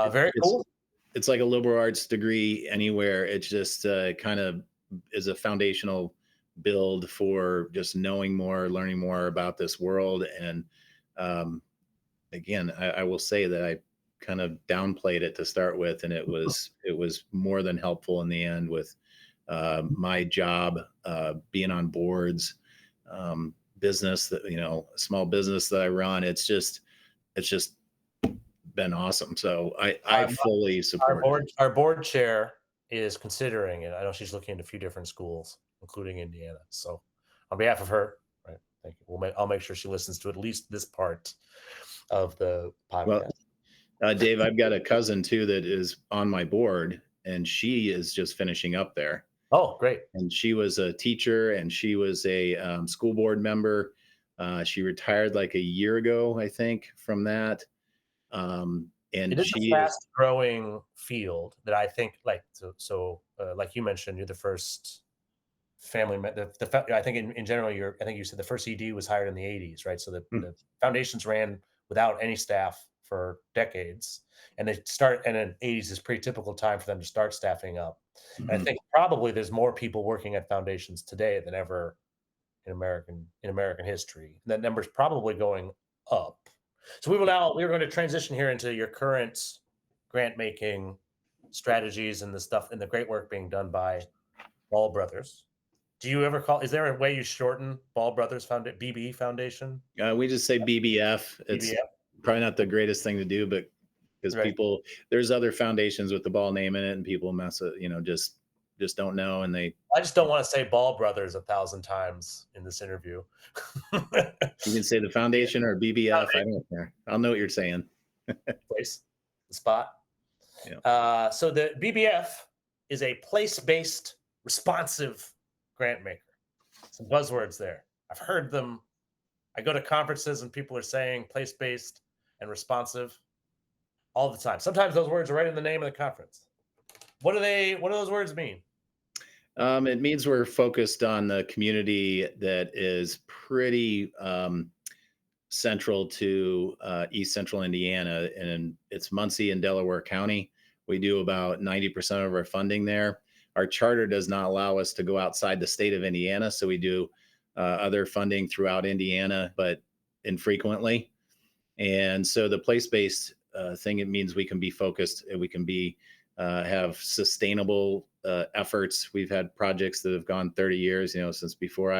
It, Very it's cool. it's like a liberal arts degree anywhere. It's just kind of is a foundational build for just knowing more, learning more about this world. And um, again, I will say that I kind of downplayed it to start with, and it was more than helpful in the end with my job, being on boards, business that small business that I run. It's just been awesome. So I Our, fully support it. our board chair is considering it. I know she's looking at a few different schools, including Indiana. So, on behalf of her, right? Thank you. I'll make sure she listens to at least this part of the Well, podcast. Dave, I've got a cousin too that is on my board, and she is just finishing up there. Oh, great! And she was a teacher, and she was a school board member. She retired like a year ago, I think, from that. It And is a she is, fast growing field that I think, like you mentioned, you're the first family. I think in general, I think you said the first ED was hired in the '80s, right? So hmm, the foundations ran without any staff for decades, and and then '80s is pretty typical time for them to start staffing up. And I mhm. think probably there's more people working at foundations today than ever in American history. That number's probably going up. So we're going to transition here into your current grant making strategies and the stuff and the great work being done by Ball Brothers. Do you ever call? Is there a way you shorten Ball Brothers BB Foundation? We just say BBF. It's BBF, probably not the greatest thing to do, but because right? there's other foundations with the ball name in it, and people mess it, just don't know, and they. I just don't want to say Ball Brothers 1,000 times in this interview. You can say the foundation or BBF. I don't care. I'll know what you're saying. Place, the spot. Yeah. So the BBF is a place-based responsive grant maker. Some buzzwords there. I've heard them I go to conferences and people are saying place-based and responsive all the time. Sometimes those words are right in the name of the conference. What do those words mean? It means we're focused on the community that is pretty central to East Central Indiana, and it's Muncie and Delaware County. We do about 90% of our funding there. Our charter does not allow us to go outside the state of Indiana, so we do other funding throughout Indiana, but infrequently. And so the place-based thing, it means we can be focused and we can be have sustainable efforts. We've had projects that have gone 30 years, since before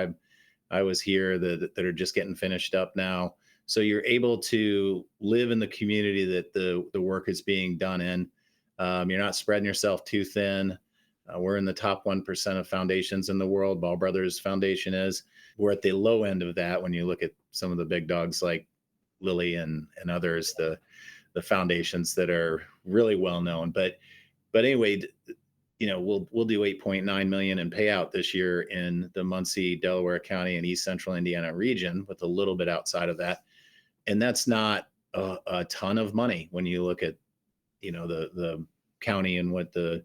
I was here, that are just getting finished up now. So you're able to live in the community that the work is being done in. You're not spreading yourself too thin. We're in the top 1% of foundations in the world. Ball Brothers Foundation is. We're at the low end of that when you look at some of the big dogs like Lilly and others, the foundations that are really well known. But anyway, we'll do 8.9 million in payout this year in the Muncie, Delaware County, and East Central Indiana region, with a little bit outside of that. And that's not a ton of money when you look at the county and what the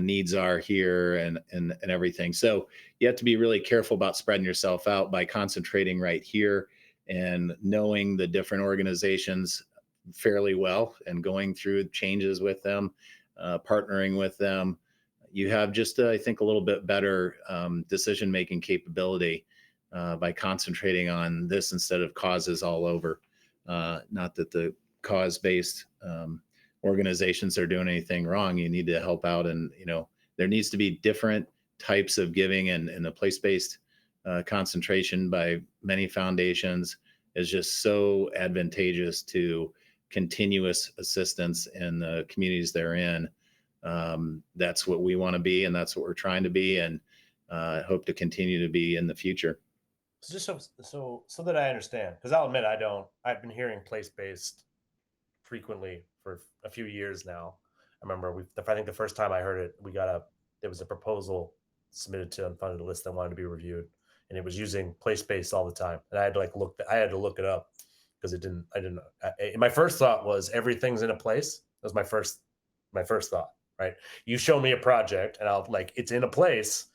needs are here and everything. So you have to be really careful about spreading yourself out by concentrating right here and knowing the different organizations fairly well and going through changes with them, partnering with them. You have just, I think, a little bit better decision making capability by concentrating on this instead of causes all over. Not that the cause based organizations are doing anything wrong. You need to help out, and there needs to be different types of giving, and the place based concentration by many foundations is just so advantageous to continuous assistance in the communities they're in. That's what we want to be, and that's what we're trying to be, and hope to continue to be in the future. So just so that I understand, because I'll admit I don't. I've been hearing place-based frequently for a few years now. I remember I think the first time I heard it, there was a proposal submitted to unfunded list that wanted to be reviewed, and it was using place-based all the time. And I had to I had to look it up because I didn't. My first thought was everything's in a place. That was my first thought. Right? You show me a project, and I'll it's in a place.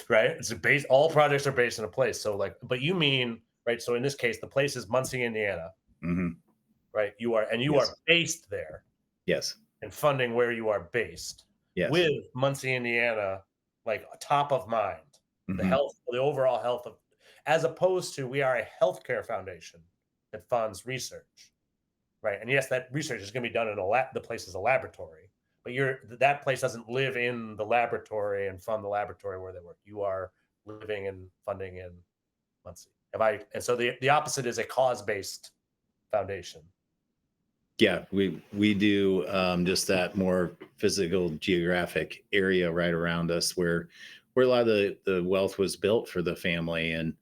Right? It's based. All projects are based in a place. So but you mean right? So in this case, the place is Muncie, Indiana. Hmm. Right? You Yes. are based there Yes. and funding where you are based Yes. with Muncie, Indiana, top of mind, Hmm. the overall health of, as opposed to we are a healthcare foundation that funds research, right? And yes, that research is going to be done in the place is a laboratory, but that place doesn't live in the laboratory and fund the laboratory where they work. You are living and funding in Muncie. And so the opposite is a cause based foundation. Yeah, we do just that more physical geographic area right around us where a lot of the wealth was built for the family, and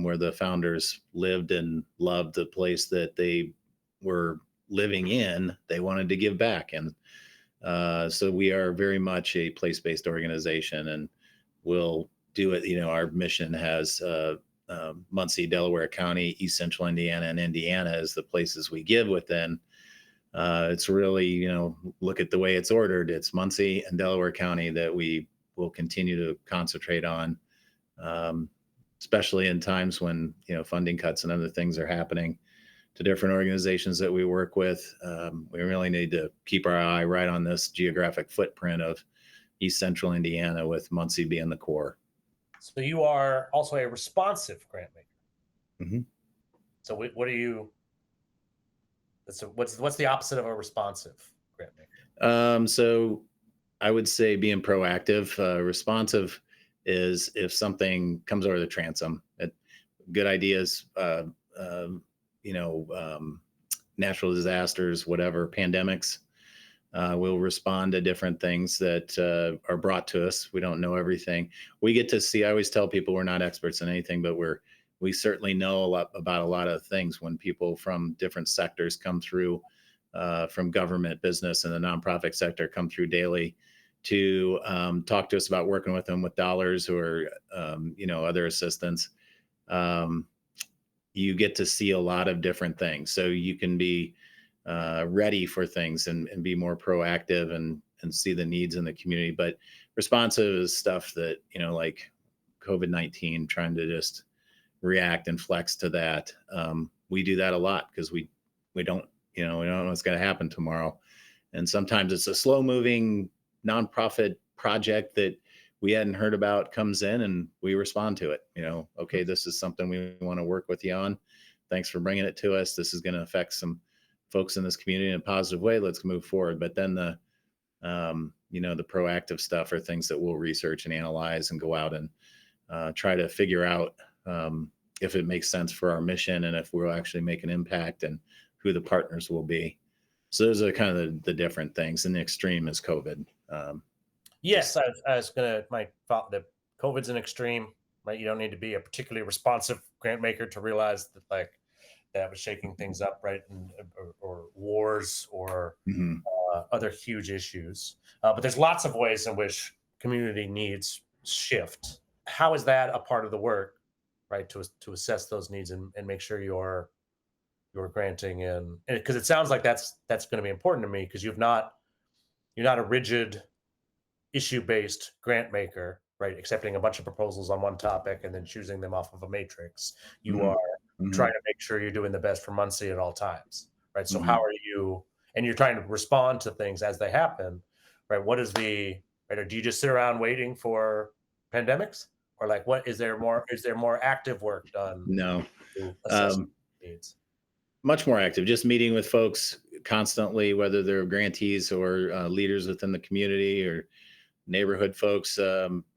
where the founders lived and loved the place that they were living in. They wanted to give back, and so we are very much a place-based organization, and we'll do it. Our mission has Muncie, Delaware County, East Central Indiana, and Indiana as the places we give within. It's really, look at the way it's ordered. It's Muncie and Delaware County that we will continue to concentrate on, um, especially in times when funding cuts and other things are happening to different organizations that we work with. We really need to keep our eye right on this geographic footprint of East Central Indiana, with Muncie being the core. So you are also a responsive grant maker. Hmm. So what are you? What's the opposite of a responsive grant maker? So I would say being proactive. Responsive is if something comes over the transom. Good ideas, you know, um, natural disasters, whatever, pandemics. We'll respond to different things that are brought to us. We don't know everything. We get to see. I always tell people we're not experts in anything, but we certainly know a lot about a lot of things when people from different sectors come through, from government, business, and the nonprofit sector come through daily to talk to us about working with them with dollars or other assistance. you get to see a lot of different things. So you can be ready for things and be more proactive and see the needs in the community. But responsive is stuff that, like COVID-19, trying to just react and flex to that. We do that a lot because we don't, we don't know what's going to happen tomorrow. And sometimes it's a slow moving nonprofit project that we hadn't heard about comes in and we respond to it. Okay, this is something we want to work with you on. Thanks for bringing it to us. This is going to affect some folks in this community in a positive way. Let's move forward. But then the proactive stuff are things that we'll research and analyze and go out and try to figure out if it makes sense for our mission and if we'll actually make an impact and who the partners will be. So those are kind of the different things. And the extreme is COVID. Yes, I was gonna. My thought that COVID's an extreme. Right, you don't need to be a particularly responsive grant maker to realize that that was shaking things up, right, or wars or Mhm. other huge issues. But there's lots of ways in which community needs shift. How is that a part of the work, right, to assess those needs and make sure you're granting in? Because it sounds like that's going to be important to me because you're not a rigid issue-based grant maker, right? Accepting a bunch of proposals on one topic and then choosing them off of a matrix. You Mhm. are trying Mhm. to make sure you're doing the best for Muncie at all times, right? So how Mhm. are you? And you're trying to respond to things as they happen, right? What is the right? Or do you just sit around waiting for pandemics, or like what is there more? Is there more active work done No. to assess Um, needs? Much more active, just meeting with folks constantly, whether they're grantees or leaders within the community or neighborhood folks,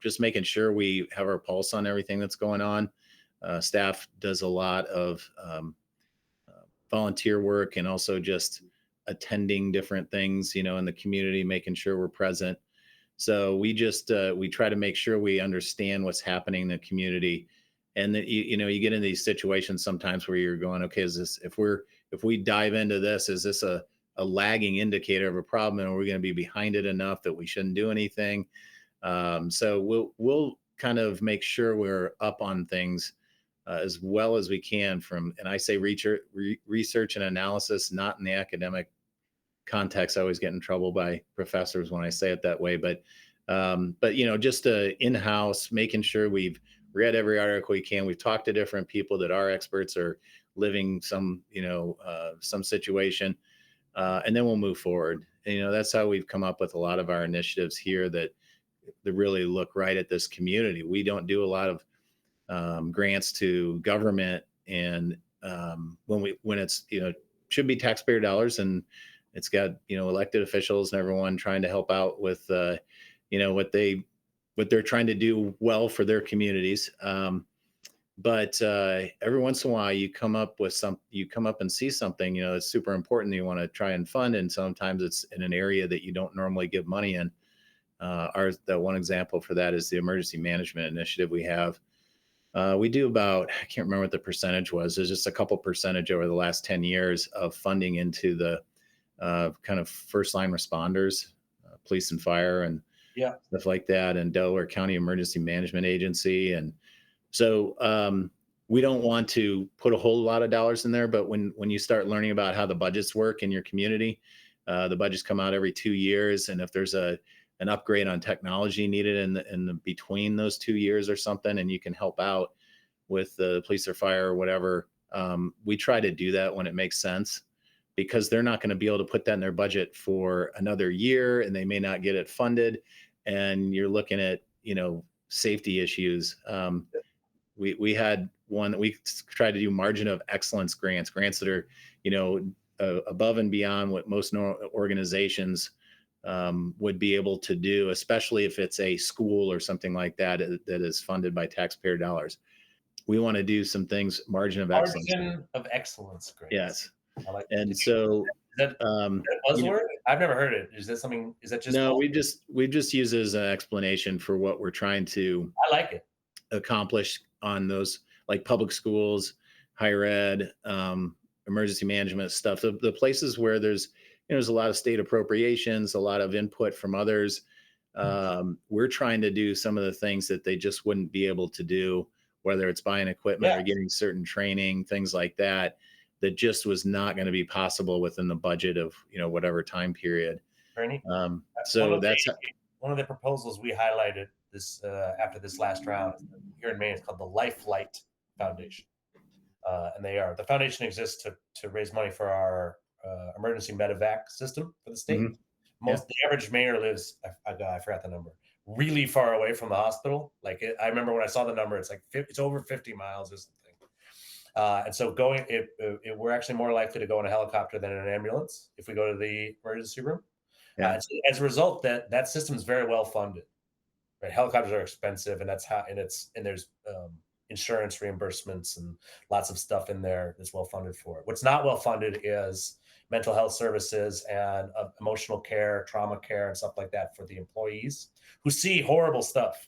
just making sure we have our pulse on everything that's going on. Staff does a lot of volunteer work and also just attending different things, in the community, making sure we're present. So we try to make sure we understand what's happening in the community, and that you get in these situations sometimes where you're going, okay, is this if we dive into this, is this a lagging indicator of a problem, and are we going to be behind it enough that we shouldn't do anything? So we'll kind of make sure we're up on things as well as we can and I say research and analysis, not in the academic context. I always get in trouble by professors when I say it that way, but just in-house, making sure we've read every article we can. We've talked to different people that are experts or living some situation, and then we'll move forward. And, that's how we've come up with a lot of our initiatives here that really look right at this community. We don't do a lot of grants to government, and when it's should be taxpayer dollars, and it's got elected officials and everyone trying to help out with what they're trying to do well for their communities. But every once in a while, you come up and see something that's super important that you want to try and fund, and sometimes it's in an area that you don't normally give money in. The one example for that is the emergency management initiative we have. We do about, I can't remember what the percentage was. There's just a couple percentage over the last 10 years of funding into the kind of first line responders, police and fire and Yeah. stuff like that, and Delaware County Emergency Management Agency. And so we don't want to put a whole lot of dollars in there, but when you start learning about how the budgets work in your community, the budgets come out every 2 years, and if there's an upgrade on technology needed in the between those 2 years or something, and you can help out with the police or fire or whatever, we try to do that when it makes sense, because they're not going to be able to put that in their budget for another year, and they may not get it funded, and you're looking at safety issues. We had one that we tried to do margin of excellence grants that are above and beyond what most organizations would be able to do, especially if it's a school or something like that that is funded by taxpayer dollars. We want to do some things, margin of excellence. Margin of excellence grants. Yes. I like that. And so, Is that um, a you know, buzzword? I've never heard it. Is that something? Is that just no, called? we just use it as an explanation for what we're trying to I like it. accomplish on those, like public schools, higher ed, emergency management stuff. The places where there's a lot of state appropriations, a lot of input from others. We're trying to do some of the things that they just wouldn't be able to do whether it's buying equipment Yeah. or getting certain training, things like that, that just was not going to be possible within the budget of, whatever time period. Bernie. One So of the that's one of the proposals we highlighted this after this last round here in Maine is called the Life Light Foundation, and the foundation exists to raise money for our emergency medevac system for the state. mhm, yeah, The average Mainer lives, I forgot the number, really far away from the hospital. I remember when I saw the number, it's like it's over 50 miles or something. And so we're actually more likely to go in a helicopter than in an ambulance if we go to the emergency room. yeah, So as a result, that system is very well funded. Right, helicopters are expensive, and there's insurance reimbursements and lots of stuff in there that's well funded for it. What's not well funded is mental health services and emotional care, trauma care, and stuff like that for the employees who see horrible stuff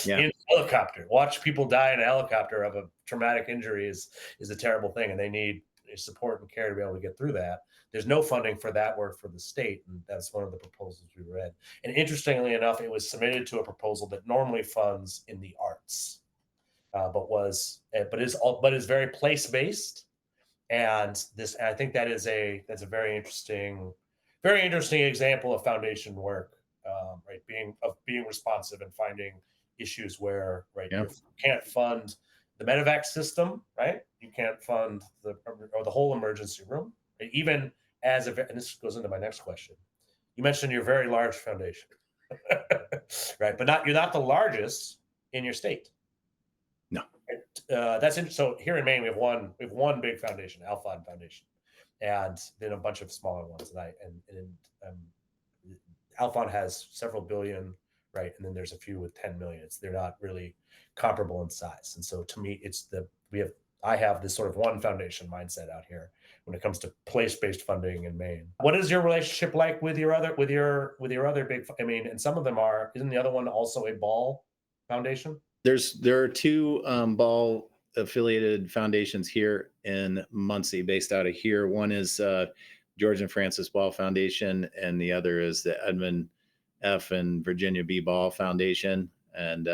yeah, in a helicopter. Watch people die in a helicopter of a traumatic injury is a terrible thing, and they need support and care to be able to get through that. There's no funding for that work for the state, and that's one of the proposals we read. And interestingly enough, it was submitted to a proposal that normally funds in the arts, but is very place based. And I think that's a very interesting example of foundation work, right? Being responsive and finding issues where yeah. you can't fund the medevac system, right? You can't fund the whole emergency room, right? Even and this goes into my next question. You mentioned your very large foundation, right? But you're not the largest in your state. No. That's interesting. So here in Maine, we have one big foundation, Alphon Foundation, and then a bunch of smaller ones. And Alphon has several billion, right? And then there's a few with 10 million. They're not really comparable in size. And so to me, I have this sort of one foundation mindset out here when it comes to place-based funding in Maine. What is your relationship like with your other big? I mean, and some of them are. Isn't the other one also a ball foundation? There are two ball affiliated foundations here in Muncie, based out of here. One is George and Francis Ball Foundation, and the other is the Edmund F. and Virginia B. Ball Foundation. And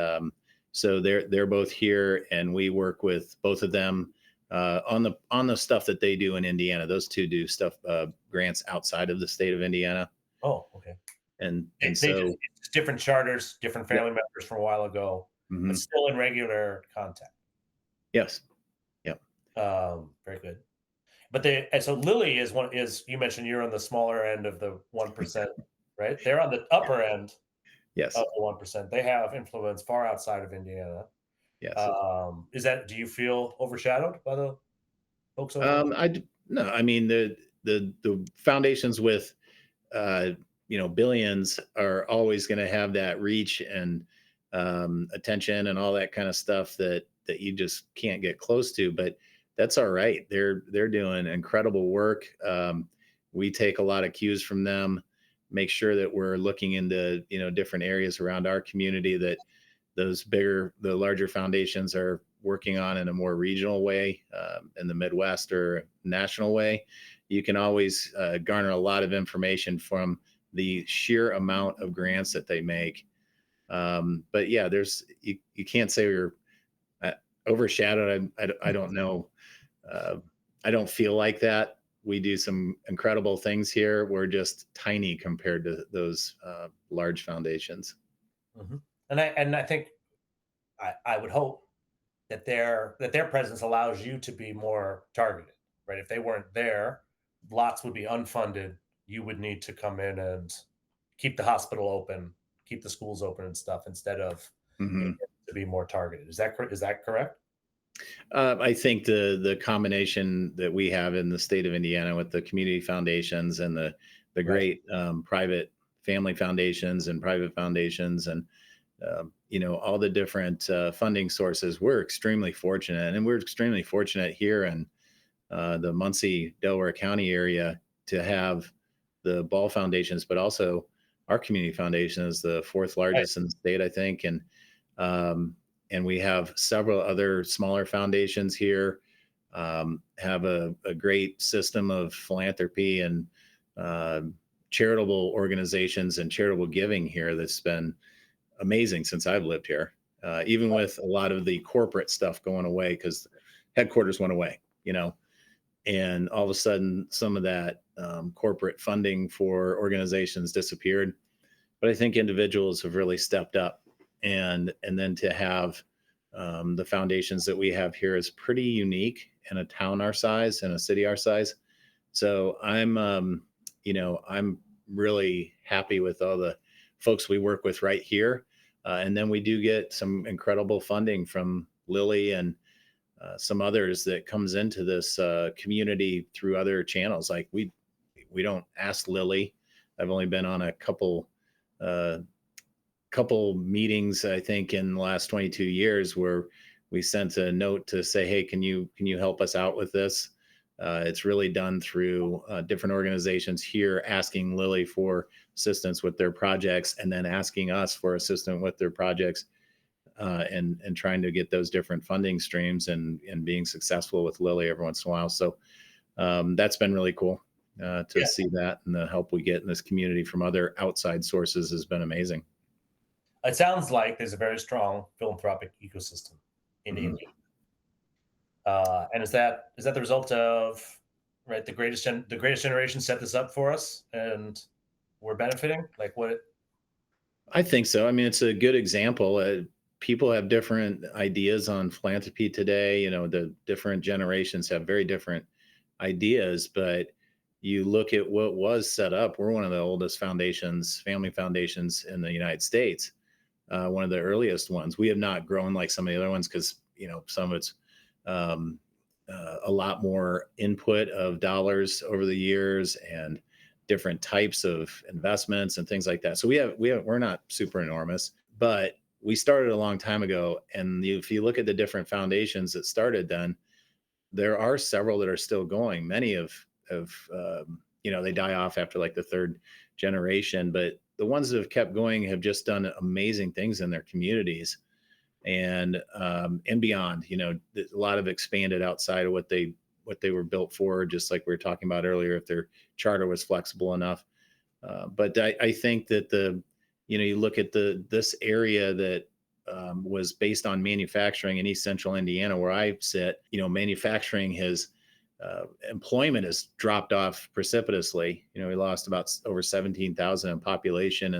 so they're both here, and we work with both of them on the stuff that they do in Indiana. Those two do stuff grants outside of the state of Indiana, Oh, okay. and They so just different charters, different yeah, family members from a while ago, but mhm, still in regular contact. yes, yeah, Very good. And so Lilly is you mentioned you're on the smaller end of the 1%, right? They're on the upper end yes, of the 1%. They have influence far outside of Indiana. yes. Do you feel overshadowed by the folks over there? No, I mean the foundations with uh, billions are always going to have that reach and attention and all that kind of stuff that you just can't get close to. But that's all right. They're doing incredible work. We take a lot of cues from them. Make sure that we're looking into different areas around our community that the larger foundations are working on in a more regional way, in the Midwest or national way. You can always garner a lot of information from the sheer amount of grants that they make. But yeah, you can't say we're uh, overshadowed. I don't know. Uh, I don't feel like that. We do some incredible things here. We're just tiny compared to those large foundations. Mhm. And I think I would hope that their presence allows you to be more targeted, right? If they weren't there, lots would be unfunded. You would need to come in and keep the hospital open, keep the schools open and stuff instead of Mhm. to be more targeted. Is that correct? I think the combination that we have in the state of Indiana with the community foundations and the Right. great private family foundations and private foundations and all the different funding sources, we're extremely fortunate, and we're extremely fortunate here in the Muncie Delaware County area to have the Ball Foundations, but also our community foundation is the fourth Right. largest in the state, I think, um, and we have several other smaller foundations here. Have a great system of philanthropy and uh, charitable organizations and charitable giving here that's been amazing since I've lived here. even with a lot of the corporate stuff going away because headquarters went away, and all of a sudden some of that corporate funding for organizations disappeared. But I think individuals have really stepped up, and then to have the foundations that we have here is pretty unique in a town our size and a city our size. So I'm really happy with all the folks we work with right here, and then we do get some incredible funding from Lilly and some others that comes into this community through other channels. Like we don't ask Lilly. I've only been on a uh, couple meetings, I think, in the last 22 years where we sent a note to say, hey, can you help us out with this? It's really done through different organizations here asking Lilly for assistance with their projects, and then asking us for assistance with their projects, and trying to get those different funding streams, and being successful with Lilly every once in a while. So that's been really cool to Yeah. see that, and the help we get in this community from other outside sources has been amazing. It sounds like there's a very strong philanthropic ecosystem in Mhm. India. And is that the result of, right, the greatest generation set this up for us, and we're benefiting? Like what? I think so. I mean, it's a good example. People have different ideas on philanthropy today. The different generations have very different ideas, but you look at what was set up. We're one of the oldest foundations, family foundations in the United States, one of the earliest ones. We have not grown like some of the other ones because some of it's um, a lot more input of dollars over the years, and different types of investments and things like that. So we're not super enormous, but we started a long time ago. And if you look at the different foundations that started then, there are several that are still going. Many of they die off after like the third generation, but the ones that have kept going have just done amazing things in their communities, and beyond. A lot of expanded outside of what they were built for, just like we were talking about earlier, if their charter was flexible enough. But I think that you look at this area that was based on manufacturing in East Central Indiana, where I sit. Manufacturing has employment has dropped off precipitously. We lost about over 17,000 in population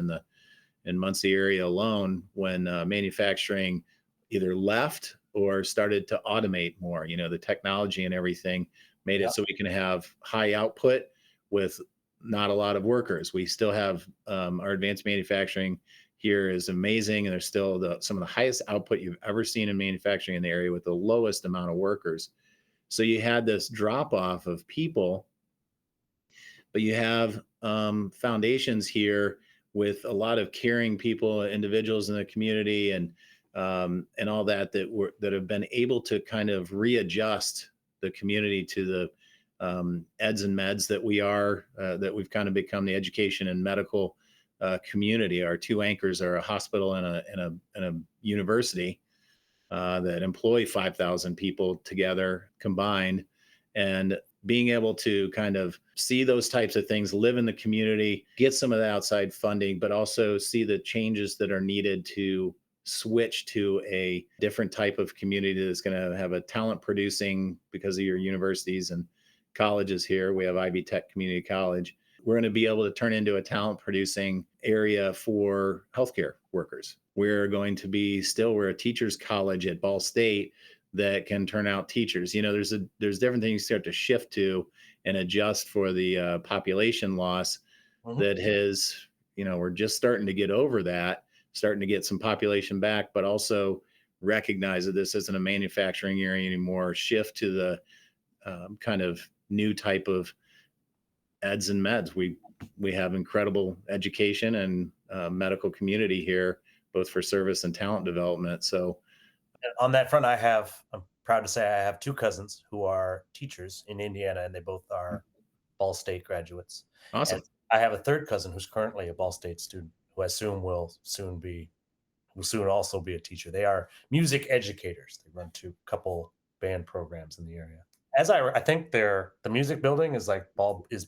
in Muncie area alone when manufacturing either left or started to automate more. The technology and everything made Yeah. it so we can have high output with not a lot of workers. We still have our advanced manufacturing here is amazing, and there's still some of the highest output you've ever seen in manufacturing in the area with the lowest amount of workers. So you had this drop off of people, but you have foundations here with a lot of caring people, individuals in the community, and all that have been able to kind of readjust the community to the eds and meds that we've kind of become, the education and medical community. Our two anchors are a hospital and a university that employ 5,000 people together combined. And being able to kind of see those types of things, live in the community, get some of the outside funding, but also see the changes that are needed to switch to a different type of community that's going to have a talent producing, because of your universities and colleges here. We have Ivy Tech Community College. We're going to be able to turn into a talent producing area for healthcare workers. We're a teachers college at Ball State that can turn out teachers. There's different things you start to shift to and adjust for the population loss Mhm. that has, we're just starting to get over that, starting to get some population back, but also recognize that this isn't a manufacturing area anymore. Shift to the kind of new type of eds and meds. We have incredible education and medical community here, both for service and talent development. So On that front, I'm proud to say I have two cousins who are teachers in Indiana, and they both are Ball State graduates. And awesome. I have a third cousin who's currently a Ball State student, who I assume will soon also be a teacher. They are music educators. They run two couple band programs in the area. I think the music building is like Ball is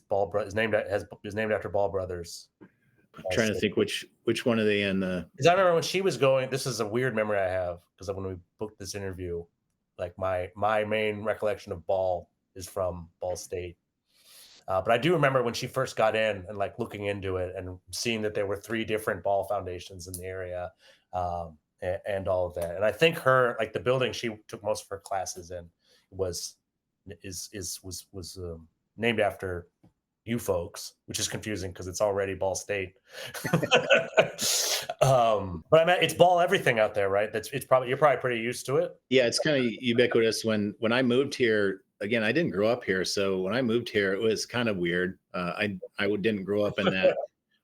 named after Ball Brothers I'm Ball trying to State. think which one are they in the. Because I remember when she was going, this is a weird memory I have because when we booked this interview, like my main recollection of Ball is from Ball State. But I do remember when she first got in and like looking into it and seeing that there were three different ball foundations in the area, and all of that. And I think her like the building she took most of her classes in was was named after you folks, which is confusing because it's already Ball State. But I mean, it's ball everything out there, right? That's it's probably you're probably pretty used to it. Yeah, it's kind of ubiquitous. When I moved here, again, I didn't grow up here, so when I moved here, it was kind of weird. Didn't grow up in that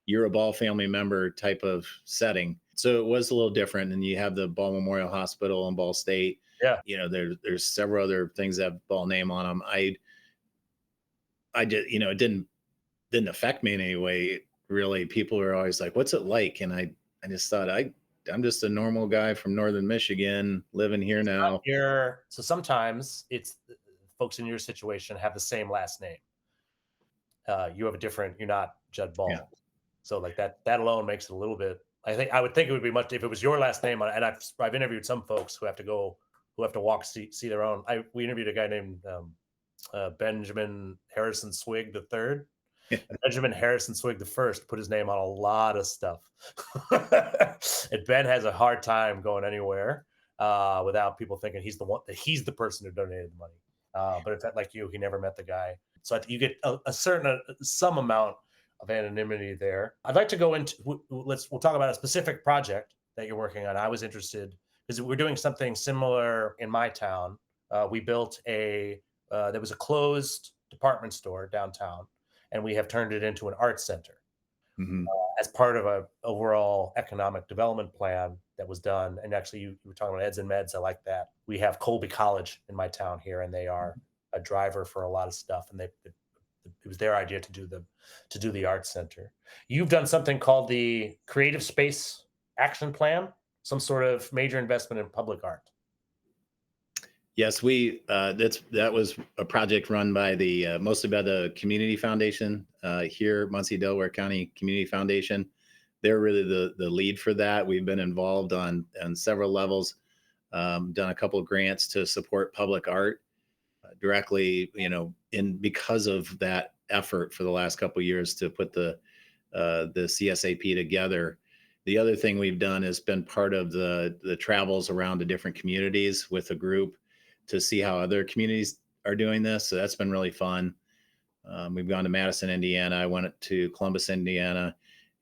you're a ball family member type of setting, so it was a little different. And you have the Ball Memorial Hospital and Ball State. Yeah, There's several other things that have ball name on them. I did, it didn't affect me in any way. Really, people are always like, "What's it like?" And I just thought I'm just a normal guy from northern Michigan living here now. here. So sometimes it's folks in your situation have the same last name. You have a different. You're not Judd Yeah. Ball. So like that alone makes it a little bit. I would think it would be much if it was your last name. And I've interviewed some folks who have to go who have to walk see their own. We interviewed a guy named Benjamin Harrison Swig the third. And Benjamin Harrison Swig the first put his name on a lot of stuff. And Ben has a hard time going anywhere without people thinking he's the one that he's the person who donated the money. But in fact, like you, he never met the guy. So you get a certain some amount of anonymity there. I'd like to go into we'll talk about a specific project that you're working on. I was interested because we're doing something similar in my town. We built there was a closed department store downtown, and we have turned it into an art center Mhm. as part of a overall economic development plan that was done. And actually, you were talking about eds and meds. I like that. We have Colby College in my town here, and they are a driver for a lot of stuff. And it was their idea to do the art center. You've done something called the Creative Space Action Plan, some sort of major investment in public art. Yes, that was a project run by the mostly by the Community Foundation here, Muncie Delaware County Community Foundation. They're really the lead for that. We've been involved on several levels, done a couple of grants to support public art directly. In because of that effort for the last couple of years to put the CSAP together. The other thing we've done is been part of the travels around to different communities with a group to see how other communities are doing this. So that's been really fun. We've gone to Madison, Indiana. I went to Columbus, Indiana.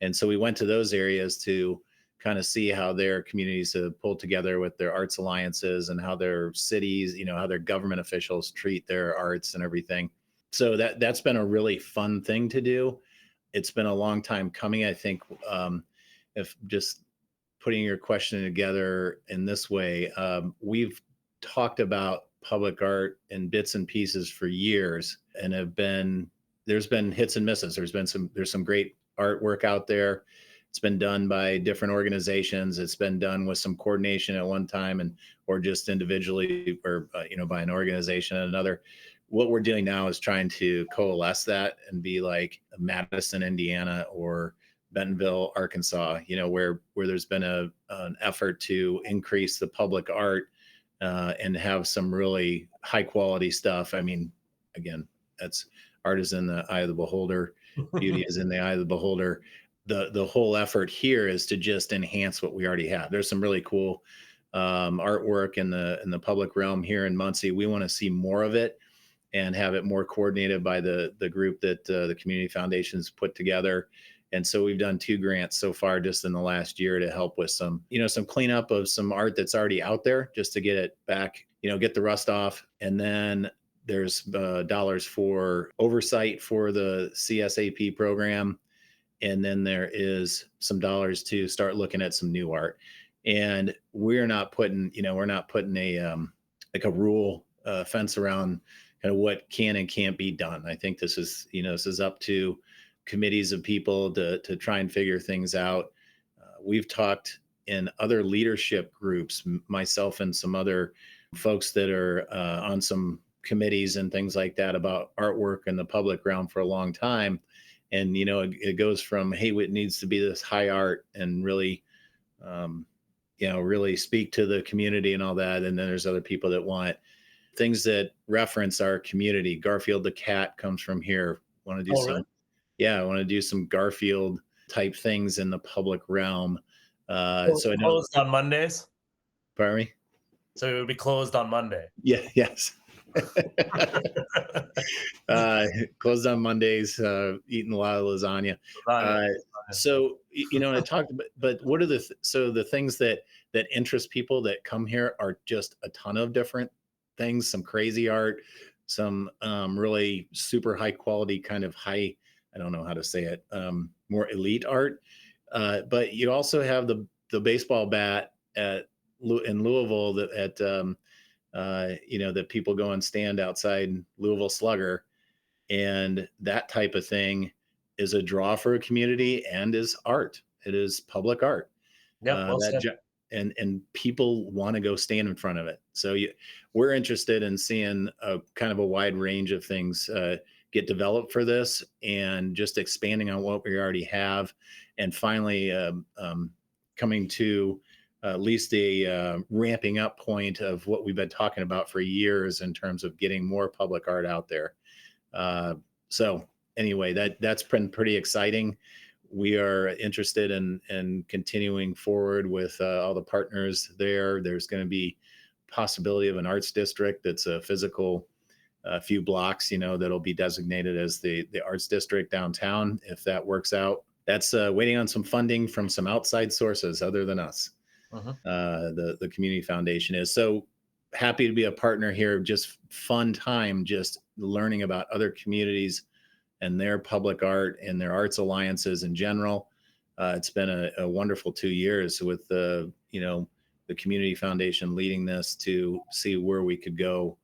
And so we went to those areas to kind of see how their communities have pulled together with their arts alliances and how their cities, how their government officials treat their arts and everything. So that's been a really fun thing to do. It's been a long time coming. I think if just putting your question together in this way, we've talked about public art in bits and pieces for years and there's been hits and misses. There's some great artwork out there. It's been done by different organizations. It's been done with some coordination at one time or just individually or by an organization and another. What we're doing now is trying to coalesce that and be like Madison, Indiana, or Bentonville, Arkansas, where there's been an effort to increase the public art and have some really high quality stuff. I mean, again, that's art is in the eye of the beholder. Beauty is in the eye of the beholder. The whole effort here is to just enhance what we already have. There's some really cool artwork in the public realm here in Muncie. We want to see more of it and have it more coordinated by the group that the Community Foundation's put together. And so we've done 2 grants so far just in the last year to help with some cleanup of some art that's already out there just to get it back, get the rust off. And then there's dollars for oversight for the CSAP program. And then there is some dollars to start looking at some new art. And we're not putting a like a rule fence around kind of what can and can't be done. I think this is up to committees of people to try and figure things out. We've talked in other leadership groups, myself and some other folks that are on some committees and things like that about artwork in the public realm for a long time. and it goes from, hey, it needs to be this high art and really, um, really speak to the community and all that. And then there's other people that want things that reference our community. Garfield the cat comes from here. Want to do Oh, really? some, yeah, I want to do some Garfield type things in the public realm. So I know, Closed on Mondays? pardon me. So it would be closed on Monday. Yeah, yes. uh, Closed on Mondays, eating a lot of lasagna. Lasagna. Uh, so I talked about, but what are so the things that interest people that come here are just a ton of different things. Some crazy art, some really super high quality, kind of high. I don't know how to say it. More elite art, but you also have the baseball bat in Louisville that at that people go and stand outside Louisville Slugger, and that type of thing is a draw for a community and is art. It is public art. Yep, well That said. and people want to go stand in front of it. So we're interested in seeing a kind of a wide range of things get developed for this, and just expanding on what we already have, and finally coming to at least a ramping up point of what we've been talking about for years in terms of getting more public art out there. Uh, so anyway, that's been pretty exciting. We are interested in continuing forward with all the partners there. There's going to be possibility of an arts district that's a physical few blocks, that'll be designated as the arts district downtown. If that works out, that's waiting on some funding from some outside sources other than us. Mhm. The community foundation is. So happy to be a partner here. Just fun time, just learning about other communities and their public art and their arts alliances in general. It's been a wonderful 2 years with the community foundation leading this to see where we could go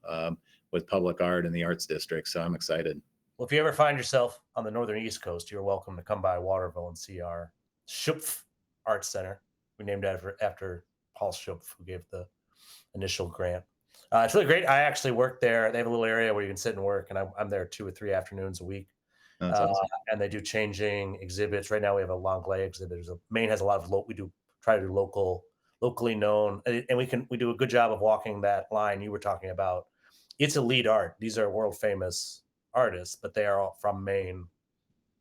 with public art in the arts district. So I'm excited. Well, if you ever find yourself on the northern East Coast, you're welcome to come by Waterville and see our Schupf Art Center. We named it after Paul Schupf, who gave the initial grant. It's really great. I actually work there. They have a little area where you can sit and work, and I'm there 2 or 3 afternoons a week. That's Uh, awesome. and they do changing exhibits. Right now, we have a Langlais exhibit. Maine has a lot of we do try to do locally known, and we do a good job of walking that line you were talking about. It's elite art. These are world famous artists, but they are all from Maine,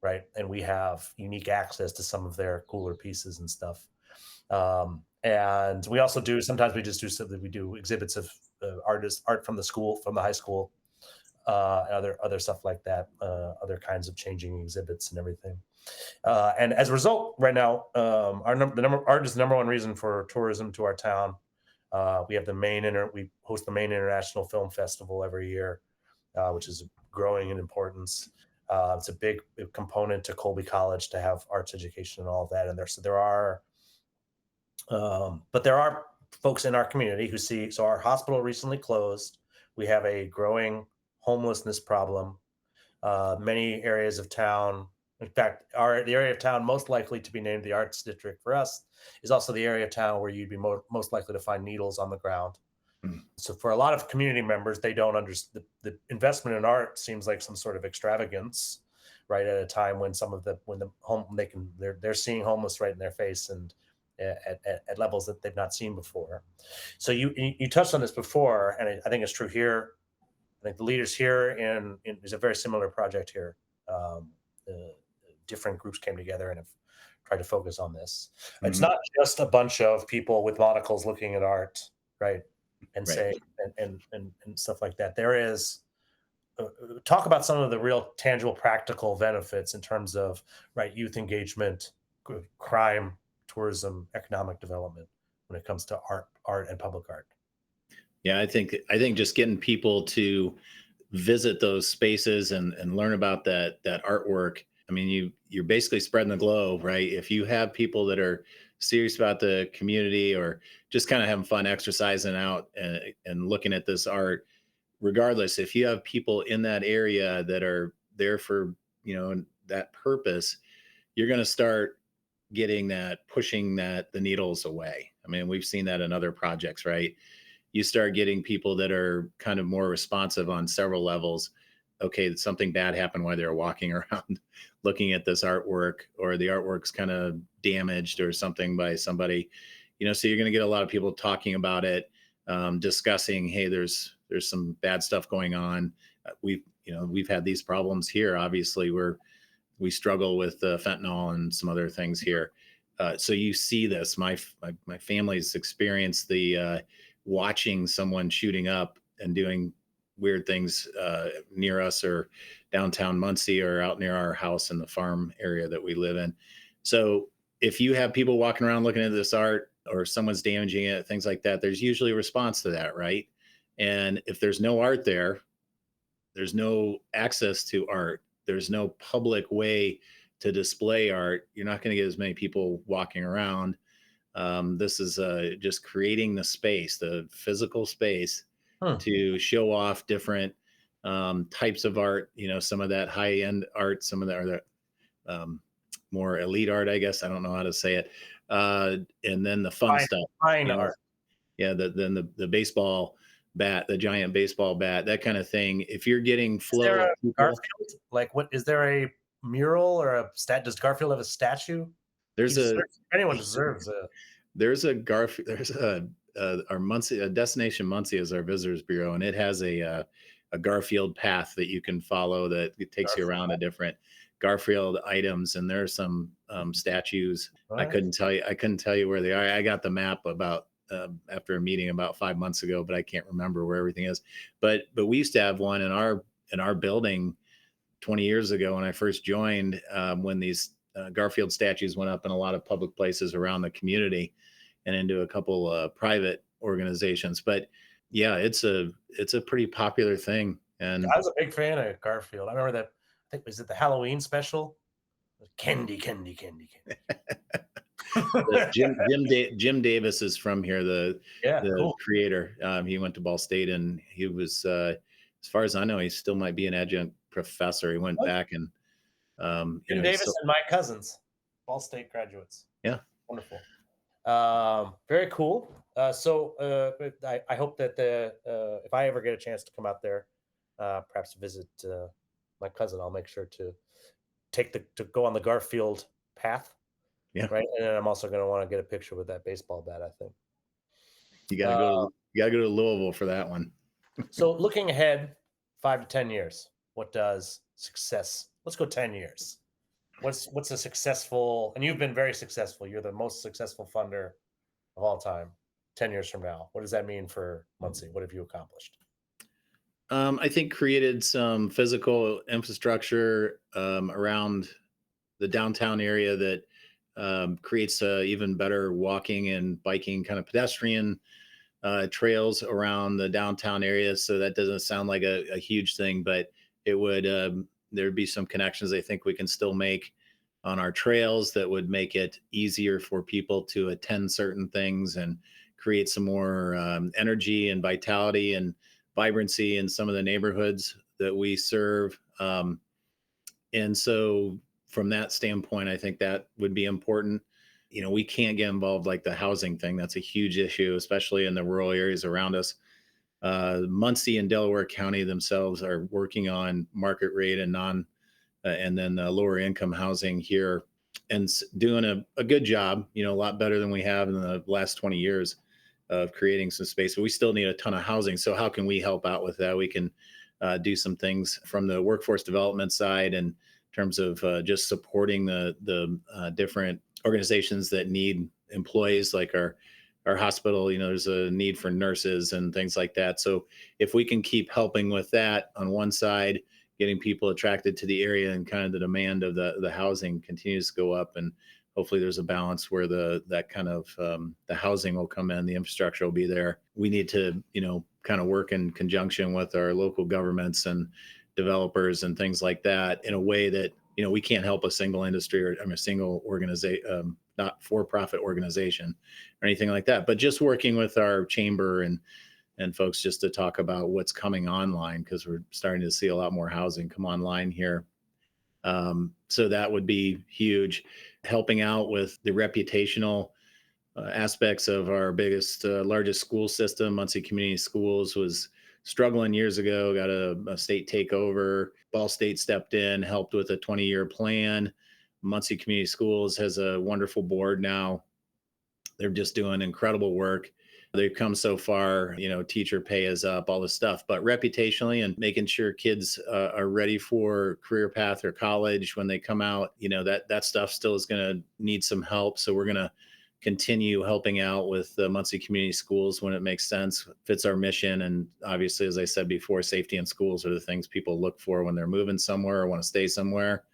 right? And we have unique access to some of their cooler pieces and stuff. And we also do sometimes we just do something. We do exhibits of art from the school, from the high school, other stuff like that, other kinds of changing exhibits and everything. And as a result, right now, art is the number one reason for tourism to our town. We host the Maine International Film Festival every year, which is growing in importance. It's a big component to Colby College to have arts education and all of that. And there are folks in our community who see. So our hospital recently closed. We have a growing homelessness problem. Many areas of town, in fact, the area of town most likely to be named the arts district for us is also the area of town where you'd be most likely to find needles on the ground. Mm. So for a lot of community members, they don't understand the investment in art seems like some sort of extravagance, right? At a time when they're seeing homeless right in their face and at levels that they've not seen before. So you touched on this before, and I think it's true here. I think the leaders here is a very similar project here. Different groups came together and have tried to focus on this. It's Mhm. not just a bunch of people with monocles looking at art, right, and Right. saying and stuff like that. There is talk about some of the real tangible practical benefits in terms of right youth engagement, crime, tourism, economic development when it comes to art and public art. Yeah, I think just getting people to visit those spaces and learn about that artwork. I mean, you're basically spreading the globe, right? If you have people that are serious about the community or just kind of having fun exercising out and looking at this art, regardless, if you have people in that area that are there for that purpose, you're going to start getting that pushing that the needles away. I mean, we've seen that in other projects, right? You start getting people that are kind of more responsive on several levels. okay, something bad happened while they were walking around looking at this artwork, or the artwork's kind of damaged or something by somebody, so you're going to get a lot of people talking about it, discussing, hey, there's some bad stuff going on. We've had these problems here. Obviously, we struggle with fentanyl and some other things here. So you see this. My family's experienced the watching someone shooting up and doing weird things near us, or downtown Muncie, or out near our house in the farm area that we live in. So if you have people walking around looking at this art, or someone's damaging it, things like that, there's usually a response to that, right? And if there's no art there, there's no access to art, there's no public way to display art, you're not going to get as many people walking around. This is just creating the space, the physical space, Hmm. to show off different types of art. Some of that high end art, some of that are the more elite art, I guess. I don't know how to say it. And then the fun Fine, stuff. fine You know, art. yeah. Then the baseball bat, the giant baseball bat, that kind of thing. If you're getting Is there flow a of people, Garfield? Like, what is there a mural or a stat? Does Garfield have a statue? He there's a deserves. Anyone deserves a. there's a Garfield. There's our Muncie, Destination Muncie is our visitors bureau, and it has a Garfield path that you can follow, that it takes you Garfield. around to different Garfield items, and there are some statues. All I right. couldn't tell you. I couldn't tell you where they are. I got the map about after a meeting about 5 months ago, but I can't remember where everything is. But we used to have one in our building 20 years ago when I first joined, when these Garfield statues went up in a lot of public places around the community, and into a couple private organizations. But yeah, it's a pretty popular thing. And I was a big fan of Garfield. I remember that. I think was it the Halloween special? Candy, candy, candy, candy. Jim Davis is from here, the Yeah, the cool. creator. He went to Ball State, and he was, as far as I know, he still might be an adjunct professor. He went What? back and Jim he's Davis still, and my cousins, Ball State graduates. yeah. Wonderful. Very cool. I hope that if I ever get a chance to come out there, perhaps visit my cousin, I'll make sure to to go on the Garfield path, Yeah, right? And then I'm also going to want to get a picture with that baseball bat, I think. you got to Uh, go to Louisville for that one. so looking ahead 5 to 10 years, what does success? Let's go 10 years. What's a successful? And you've been very successful. You're the most successful funder of all time. 10 years from now, what does that mean for Muncie? What have you accomplished? I think created some physical infrastructure around the downtown area that creates even better walking and biking, kind of pedestrian trails around the downtown area. So that doesn't sound like a huge thing, but it would, there'd be some connections I think we can still make on our trails that would make it easier for people to attend certain things, and create some more energy and vitality and vibrancy in some of the neighborhoods that we serve. And so from that standpoint, I think that would be important. We can't get involved like the housing thing. That's a huge issue, especially in the rural areas around us. Muncie and Delaware County themselves are working on market rate and and then lower income housing here, and doing a good job, a lot better than we have in the last 20 years of creating some space. But we still need a ton of housing. So how can we help out with that? We can do some things from the workforce development side, and in terms of just supporting the different organizations that need employees, like our hospital. There's a need for nurses and things like that. So if we can keep helping with that on one side, getting people attracted to the area, and kind of the demand of the housing continues to go up, and hopefully there's a balance where that kind of the housing will come in, the infrastructure will be there. We need to kind of work in conjunction with our local governments and developers and things like that, in a way that we can't help a single industry, or a single organization, not for-profit organization or anything like that, but just working with our chamber and folks, just to talk about what's coming online, because we're starting to see a lot more housing come online here. So that would be huge. Helping out with the reputational aspects of our biggest, largest school system, Muncie Community Schools, was struggling years ago, got a state takeover. Ball State stepped in, helped with a 20-year plan. Muncie Community Schools has a wonderful board now. They're just doing incredible work. They've come so far, teacher pay is up, all this stuff, but reputationally and making sure kids are ready for career path or college when they come out, that stuff still is going to need some help. So we're going to continue helping out with the Muncie Community Schools when it makes sense, fits our mission. And obviously, as I said before, safety in schools are the things people look for when they're moving somewhere or want to stay somewhere.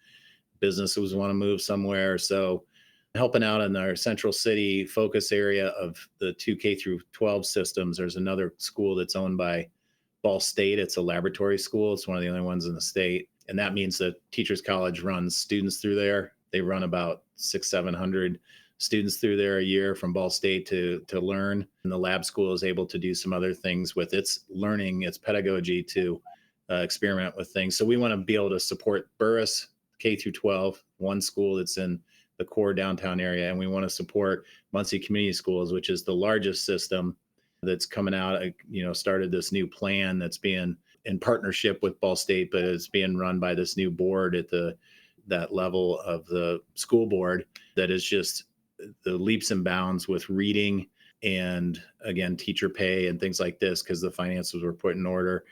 Businesses want to move somewhere. So helping out in our central city focus area of the two K through 12 systems. There's another school that's owned by Ball State. It's a laboratory school. It's one of the only ones in the state. And that means that Teachers College runs students through there. They run about 700 students through there a year from Ball State to learn. And the lab school is able to do some other things with its learning, its pedagogy to experiment with things. So we want to be able to support Burris K through 12, one school that's in the core downtown area, and we want to support Muncie Community Schools, which is the largest system that's coming out. Started this new plan that's being in partnership with Ball State, but it's being run by this new board at that level of the school board that is just the leaps and bounds with reading and again teacher pay and things like this because the finances were put in order.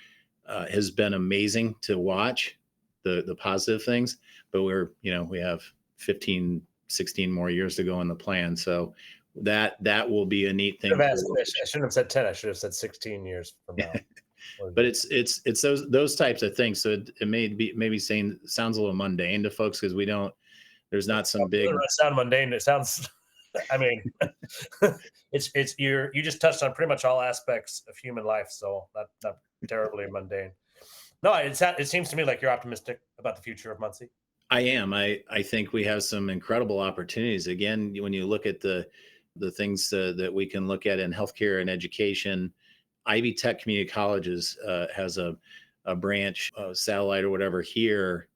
Has been amazing to watch the positive things, but we have 15 16 more years to go in the plan. So that will be a neat thing. I shouldn't have said 10. I should have said 16 years from now. But it's those types of things. So it may be maybe saying sounds a little mundane to folks because there's not some big. It doesn't sound mundane. It sounds. I mean, you just touched on pretty much all aspects of human life. So not terribly mundane. No, it seems to me like you're optimistic about the future of Muncie. I am. I think we have some incredible opportunities. Again, when you look at the things that we can look at in healthcare and education, Ivy Tech Community Colleges has a branch, satellite or whatever here,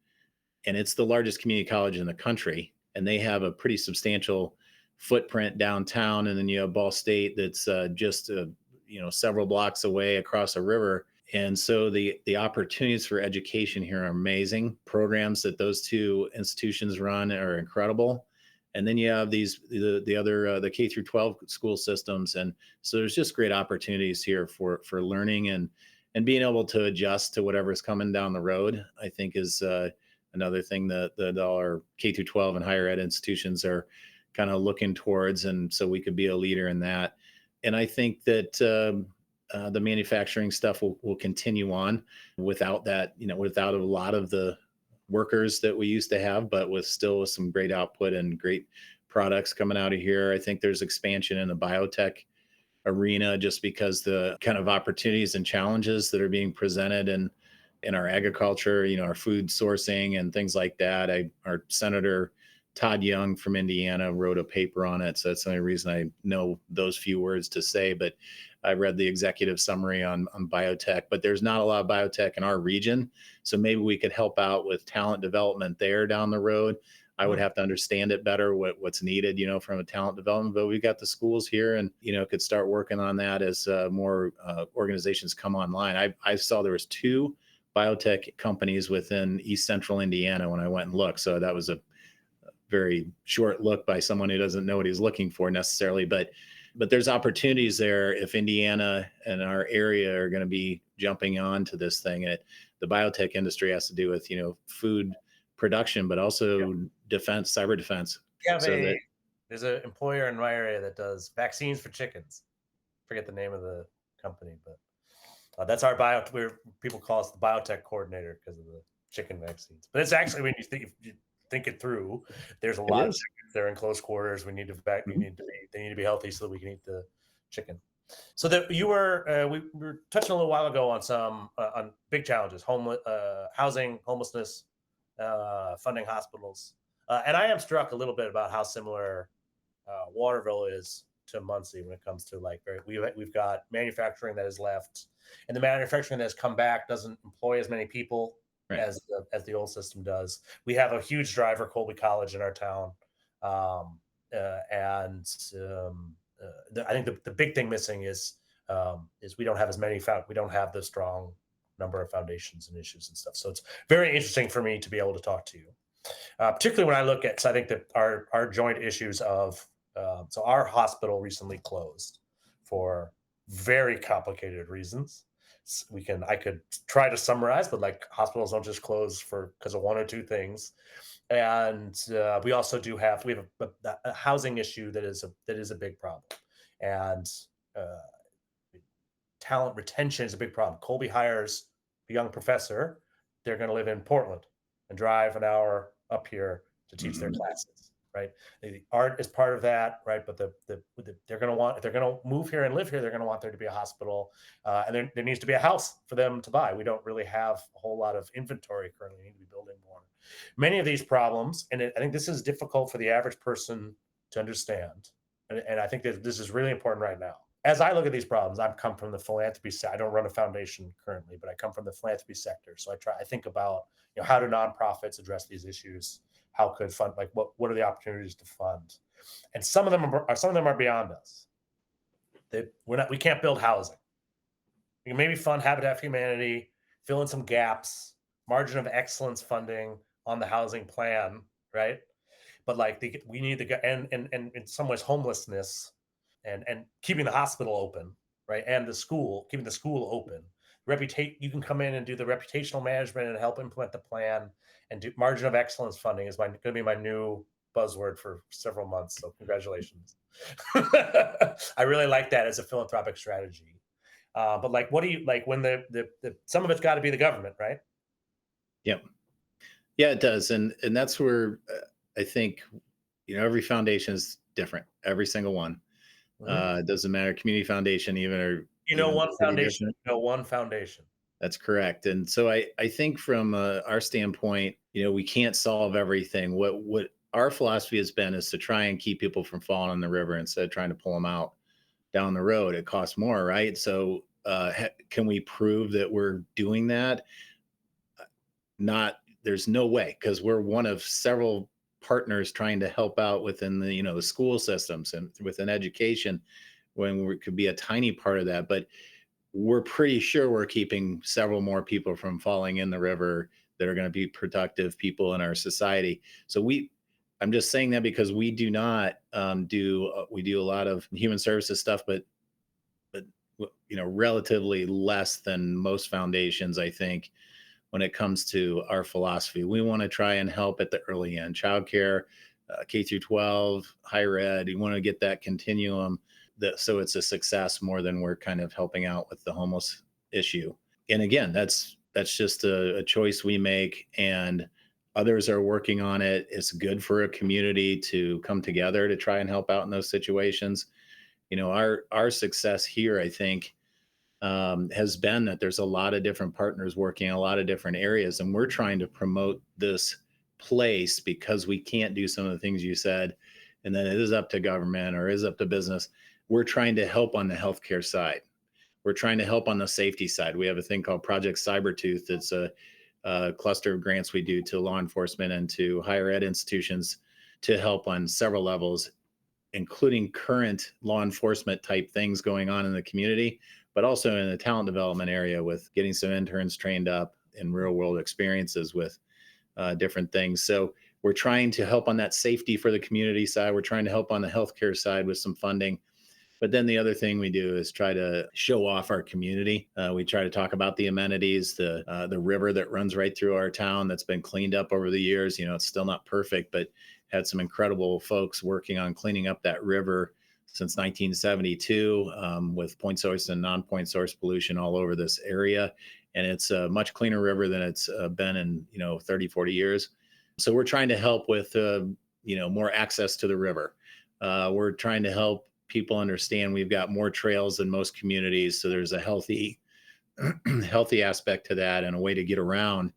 and it's the largest community college in the country. And they have a pretty substantial footprint downtown. And then you have Ball State that's just several blocks away across a river. And so the opportunities for education here are amazing. Programs that those two institutions run are incredible. And then you have the K through 12 school systems. And so there's just great opportunities here for learning and being able to adjust to whatever's coming down the road, I think is another thing that our K through 12 and higher ed institutions are kind of looking towards. And so we could be a leader in that. And I think that the manufacturing stuff will continue on without that, without a lot of the workers that we used to have, but with some great output and great products coming out of here. I think there's expansion in the biotech arena just because the kind of opportunities and challenges that are being presented in our agriculture, our food sourcing and things like that. Our Senator Todd Young from Indiana wrote a paper on it. So that's the only reason I know those few words to say, but I read the executive summary on biotech, but there's not a lot of biotech in our region. So maybe we could help out with talent development there down the road. I would have to understand it better, what's needed, from a talent development, but we've got the schools here and, could start working on that as more organizations come online. I saw there was 2 biotech companies within East Central Indiana when I went and looked. So that was a very short look by someone who doesn't know what he's looking for necessarily, but there's opportunities there if Indiana and our area are going to be jumping on to this thing. The biotech industry has to do with, food production, but also defense, cyber defense. There's an employer in my area that does vaccines for chickens. Forget the name of the company, but that's our people call us the biotech coordinator because of the chicken vaccines. But it's actually, when you think it through, there's a lot of chickens. They're in close quarters. They need to be healthy so that we can eat the chicken. So that we were touching a little while ago on some on big challenges: housing, homelessness, funding hospitals, and I am struck a little bit about how similar Waterville is to Muncie when it comes to we've got manufacturing that has left, and the manufacturing that has come back doesn't employ as many people. Right. As the old system does. We have a huge driver, Colby College, in our town, and I think the big thing missing is is we don't have as many we don't have the strong number of foundations and issues and stuff. So it's very interesting for me to be able to talk to you, particularly when I look at. So I think that our joint issues of so our hospital recently closed for very complicated reasons. We can I could try to summarize, but like hospitals don't just close for because of one or two things. And we also do have we have a housing issue that is a big problem, and uh, talent retention is a big problem. Colby hires a young professor. They're going to live in Portland and drive an hour up here to teach their Mhm. classes, right? The art is part of that, right? But they're going to want if they're going to move here and live here, they're going to want there to be a hospital, and there needs to be a house for them to buy. We don't really have a whole lot of inventory currently. We need to be building more. Many of these problems, and I think this is difficult for the average person to understand, and I think that this is really important right now as I look at these problems, I've come from the philanthropy side. I don't run a foundation currently, but I come from the philanthropy sector. So I think about, how do nonprofits address these issues? How could fund like what are the opportunities to fund? And some of them are beyond us. We can't build housing. We can maybe fund Habitat for Humanity, fill in some gaps, margin of excellence funding on the housing plan, right? But like we need and in some ways homelessness and keeping the hospital open, right? And the school, keeping the school open. Reputate you can come in and do the reputational management and help implement the plan and do margin of excellence funding is going to be my new buzzword for several months. So congratulations. I really like that as a philanthropic strategy. But like, what do you like when the some of it's got to be the government, right? Yep. Yeah, it does, and that's where I think every foundation is different, every single one. Mhm. It doesn't matter, community foundation even are You know even one pretty foundation. different. You know one foundation. That's correct. And so I think from our standpoint, we can't solve everything. What our philosophy has been is to try and keep people from falling in the river instead of trying to pull them out down the road. It costs more, right? So can we prove that we're doing that? Not there's no way because we're one of several partners trying to help out within the school systems and within education when we could be a tiny part of that. But we're pretty sure we're keeping several more people from falling in the river that are going to be productive people in our society. So I'm just saying that because we do not we do a lot of human services stuff, but relatively less than most foundations, I think, when it comes to our philosophy. We want to try and help at the early end, childcare, K through 12, higher ed. You want to get that continuum so it's a success more than we're kind of helping out with the homeless issue. And again, that's just a choice we make, and others are working on it. It's good for a community to come together to try and help out in those situations. Our success here, I think, has been that there's a lot of different partners working in a lot of different areas, and we're trying to promote this place because we can't do some of the things you said, and then it is up to government or is up to business. We're trying to help on the healthcare side. We're trying to help on the safety side. We have a thing called Project Cybertooth. It's a cluster of grants we do to law enforcement and to higher ed institutions to help on several levels, including current law enforcement type things going on in the community, but also in the talent development area with getting some interns trained up in real world experiences with different things. So we're trying to help on that safety for the community side. We're trying to help on the healthcare side with some funding. But then the other thing we do is try to show off our community. We try to talk about the amenities, the river that runs right through our town that's been cleaned up over the years. It's still not perfect, but had some incredible folks working on cleaning up that river since 1972 with point source and non-point source pollution all over this area. And it's a much cleaner river than it's been in 30, 40 years. So we're trying to help with more access to the river. We're trying to help people understand we've got more trails than most communities, so there's a healthy healthy aspect to that and a way to get around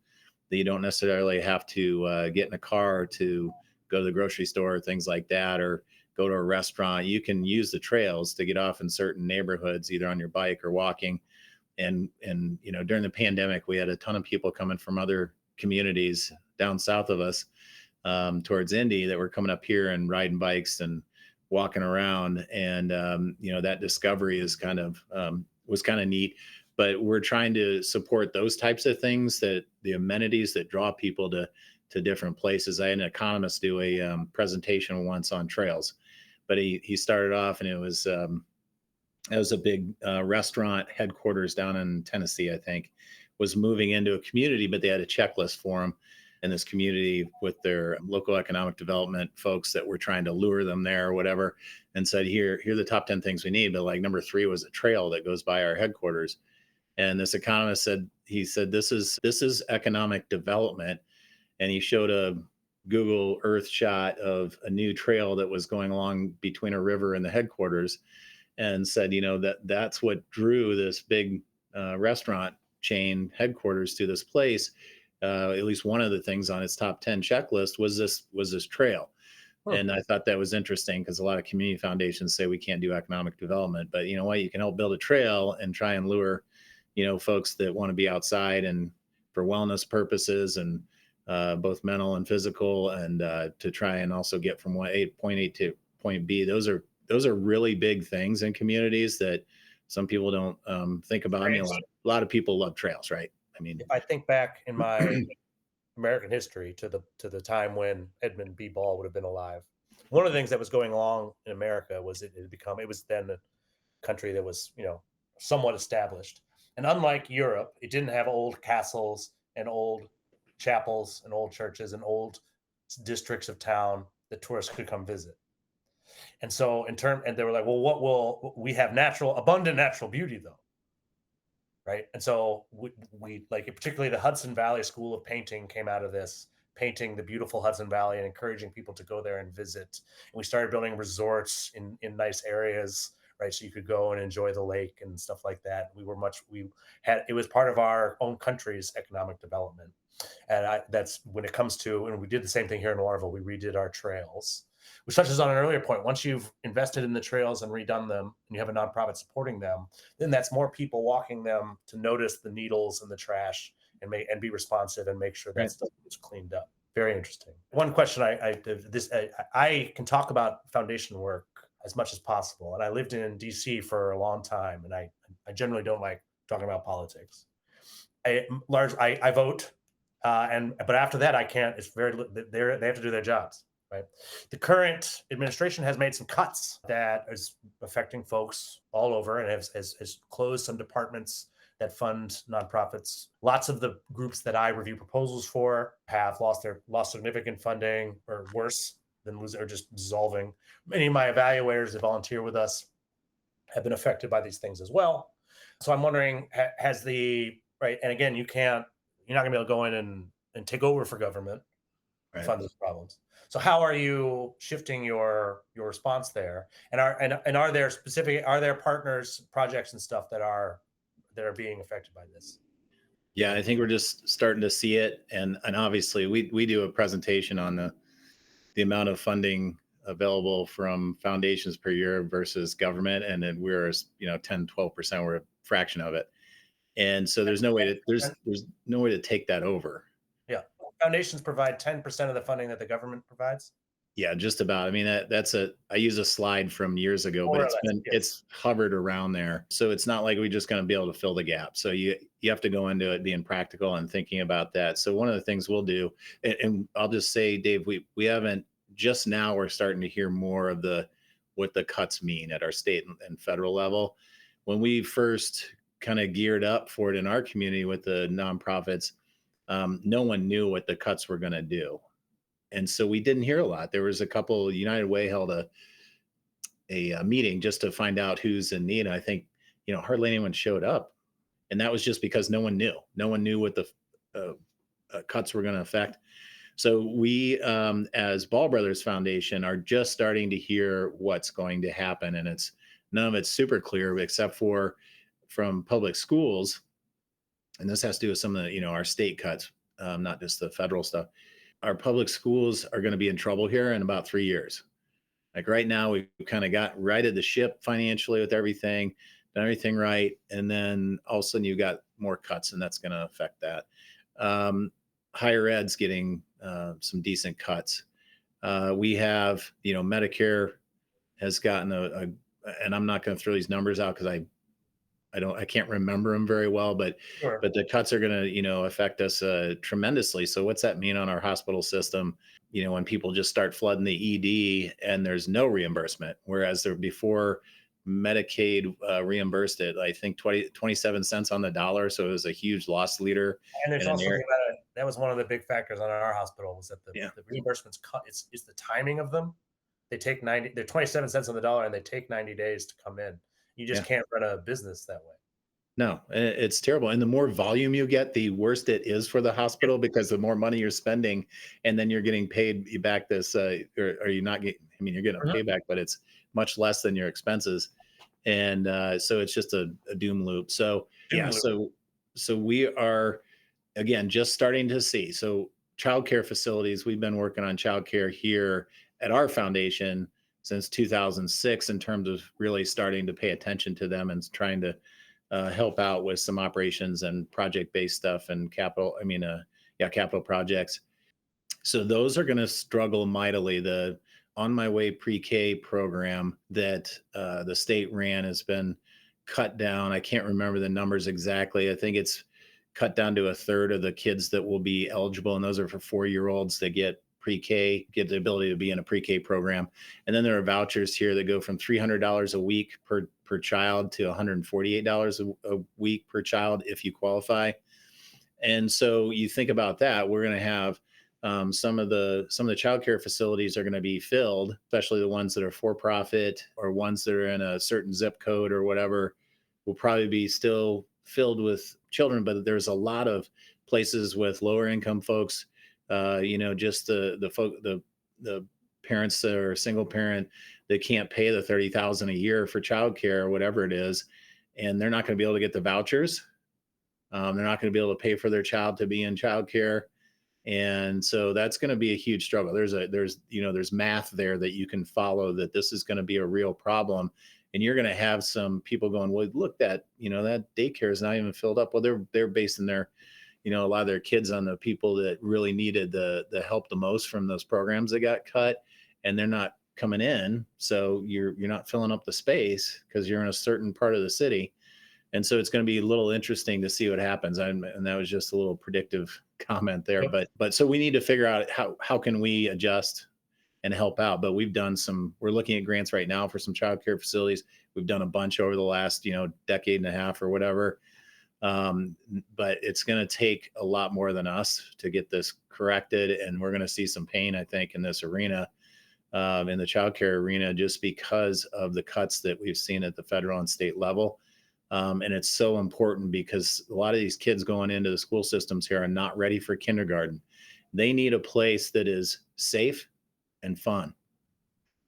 that you don't necessarily have to get in a car to go to the grocery store or things like that, or go to a restaurant. You can use the trails to get off in certain neighborhoods, either on your bike or walking. And during the pandemic, we had a ton of people coming from other communities down south of us towards Indy that were coming up here and riding bikes and walking around, and that discovery is kind of was kind of neat. But we're trying to support those types of things, that the amenities that draw people to different places. I had an economist do a presentation once on trails, but he started off, and it was a big restaurant headquarters down in Tennessee, I think, was moving into a community, but they had a checklist for them in this community with their local economic development folks that were trying to lure them there or whatever, and said, here are the top 10 things we need. But like number 3 was a trail that goes by our headquarters. And this economist said, this is economic development. And he showed a Google Earth shot of a new trail that was going along between a river and the headquarters, and said, that's what drew this big restaurant chain headquarters to this place. At least one of the things on its top 10 checklist was this trail. Hmm. And I thought that was interesting, because a lot of community foundations say we can't do economic development, but you know what? You can help build a trail and try and lure, folks that want to be outside and for wellness purposes, and both mental and physical, and to try and also get from point A to point B. Those are really big things in communities that some people don't think about. I mean, a lot of people love trails, right? I mean, If I think back in my American history to the time when Edmund B. Ball would have been alive, one of the things that was going along in America was it was then a country that was somewhat established, and unlike Europe, it didn't have old castles and old chapels and old churches and old districts of town that tourists could come visit. And so and they were like, well, what will we have abundant natural beauty though, right? And so we like, particularly the Hudson Valley School of Painting came out of this, painting the beautiful Hudson Valley and encouraging people to go there and visit. And we started building resorts in nice areas, right? So you could go and enjoy the lake and stuff like that. We had, it was part of our own country's economic development. And that's when it comes to, and we did the same thing here in Orville. We redid our trails, which touches on an earlier point. Once you've invested in the trails and redone them, and you have a nonprofit supporting them, then that's more people walking them to notice the needles and the trash, and be responsive and make sure that right. stuff is cleaned up. Very interesting. One question I can talk about foundation work as much as possible, and I lived in DC for a long time, and I generally don't like talking about politics. I vote, but after that I can't. It's they have to do their jobs, right? The current administration has made some cuts that is affecting folks all over, and has closed some departments that fund nonprofits. Lots of the groups that I review proposals for have lost significant funding, or worse than losing, or just dissolving. Many of my evaluators that volunteer with us have been affected by these things as well. So I'm wondering, has the right? And again, you're not going to be able to go in and take over for government to Right. fund those problems. So how are you shifting your response there? And are there partners, projects, and stuff that are being affected by this? Yeah, I think we're just starting to see it, and obviously we do a presentation on the amount of funding available from foundations per year versus government, and then we're 10-12%, we're a fraction of it, and so there's no way to take that over. Yeah, foundations provide 10% of the funding that the government provides. Yeah, just about. I mean, I use a slide from years ago, but More or less, yes. it's hovered around there. So it's not like we're just going to be able to fill the gap. So you have to go into it being practical and thinking about that. So one of the things we'll do, and I'll just say, Dave, we haven't, just now we're starting to hear more of what the cuts mean at our state and federal level. When we first kind of geared up for it in our community with the nonprofits, no one knew what the cuts were going to do, and so we didn't hear a lot. There was a couple. United Way held a meeting just to find out who's in need. And I think hardly anyone showed up, and that was just because no one knew. No one knew what the cuts were going to affect. So we, as Ball Brothers Foundation, are just starting to hear what's going to happen, and none of it's super clear, except for from public schools. And this has to do with some of our state cuts, not just the federal stuff. Our public schools are going to be in trouble here in about 3 years. Like right now, we've kind of got righted the ship financially with everything, done everything right. And then all of a sudden you got more cuts, and that's going to affect that. Higher ed's getting some decent cuts. We have, Medicare has gotten and I'm not going to throw these numbers out because I can't remember them very well, Sure. but the cuts are going to, affect us tremendously. So what's that mean on our hospital system? When people just start flooding the ED and there's no reimbursement, whereas there before Medicaid reimbursed it, I think 27 cents on the dollar. So it was a huge loss leader And there's in an also area. that was one of the big factors on our hospital was that Yeah. the reimbursements cut. It's the timing of them. They're 27 cents on the dollar and they take 90 days to come in. You just Yeah. can't run a business that way. No, it's terrible. And the more volume you get, the worse it is for the hospital because the more money you're spending, and then you're getting paid back this, or you not getting, I mean, you're getting a Mhm. payback, but it's much less than your expenses. And so it's just a doom loop. So, Doom yeah, loop. so we are, again, just starting to see. So, childcare facilities, we've been working on childcare here at our foundation since 2006 in terms of really starting to pay attention to them and trying to help out with some operations and project based stuff and capital. I mean, yeah, capital projects. So those are going to struggle mightily. The On My Way pre-K program that the state ran has been cut down. I can't remember the numbers exactly. I think it's cut down to a third of the kids that will be eligible, and those are for 4-year-olds that get pre-K, get the ability to be in a pre-K program. And then there are vouchers here that go from $300 a week per child to $148 a week per child if you qualify. And so you think about that, we're going to have some of the childcare facilities are going to be filled, especially the ones that are for profit or ones that are in a certain zip code or whatever, will probably be still filled with children. But there's a lot of places with lower income folks, just the parents that are single parent that can't pay the 30,000 a year for childcare or whatever it is, and they're not going to be able to get the vouchers. They're not going to be able to pay for their child to be in childcare, and so that's going to be a huge struggle. There's math there that you can follow, that this is going to be a real problem, and you're going to have some people going, well, look, that daycare is not even filled up. Well, they're basing a lot of their kids on the people that really needed the help the most from those programs that got cut, and they're not coming in. So you're not filling up the space because you're in a certain part of the city. And so it's going to be a little interesting to see what happens. And that was just a little predictive comment there. Yep. But so we need to figure out how can we adjust and help out. But we're looking at grants right now for some childcare facilities. We've done a bunch over the last decade and a half or whatever. But it's going to take a lot more than us to get this corrected, and we're going to see some pain, I think, in this arena, in the childcare arena, just because of the cuts that we've seen at the federal and state level. And it's so important because a lot of these kids going into the school systems here are not ready for kindergarten. They need a place that is safe and fun.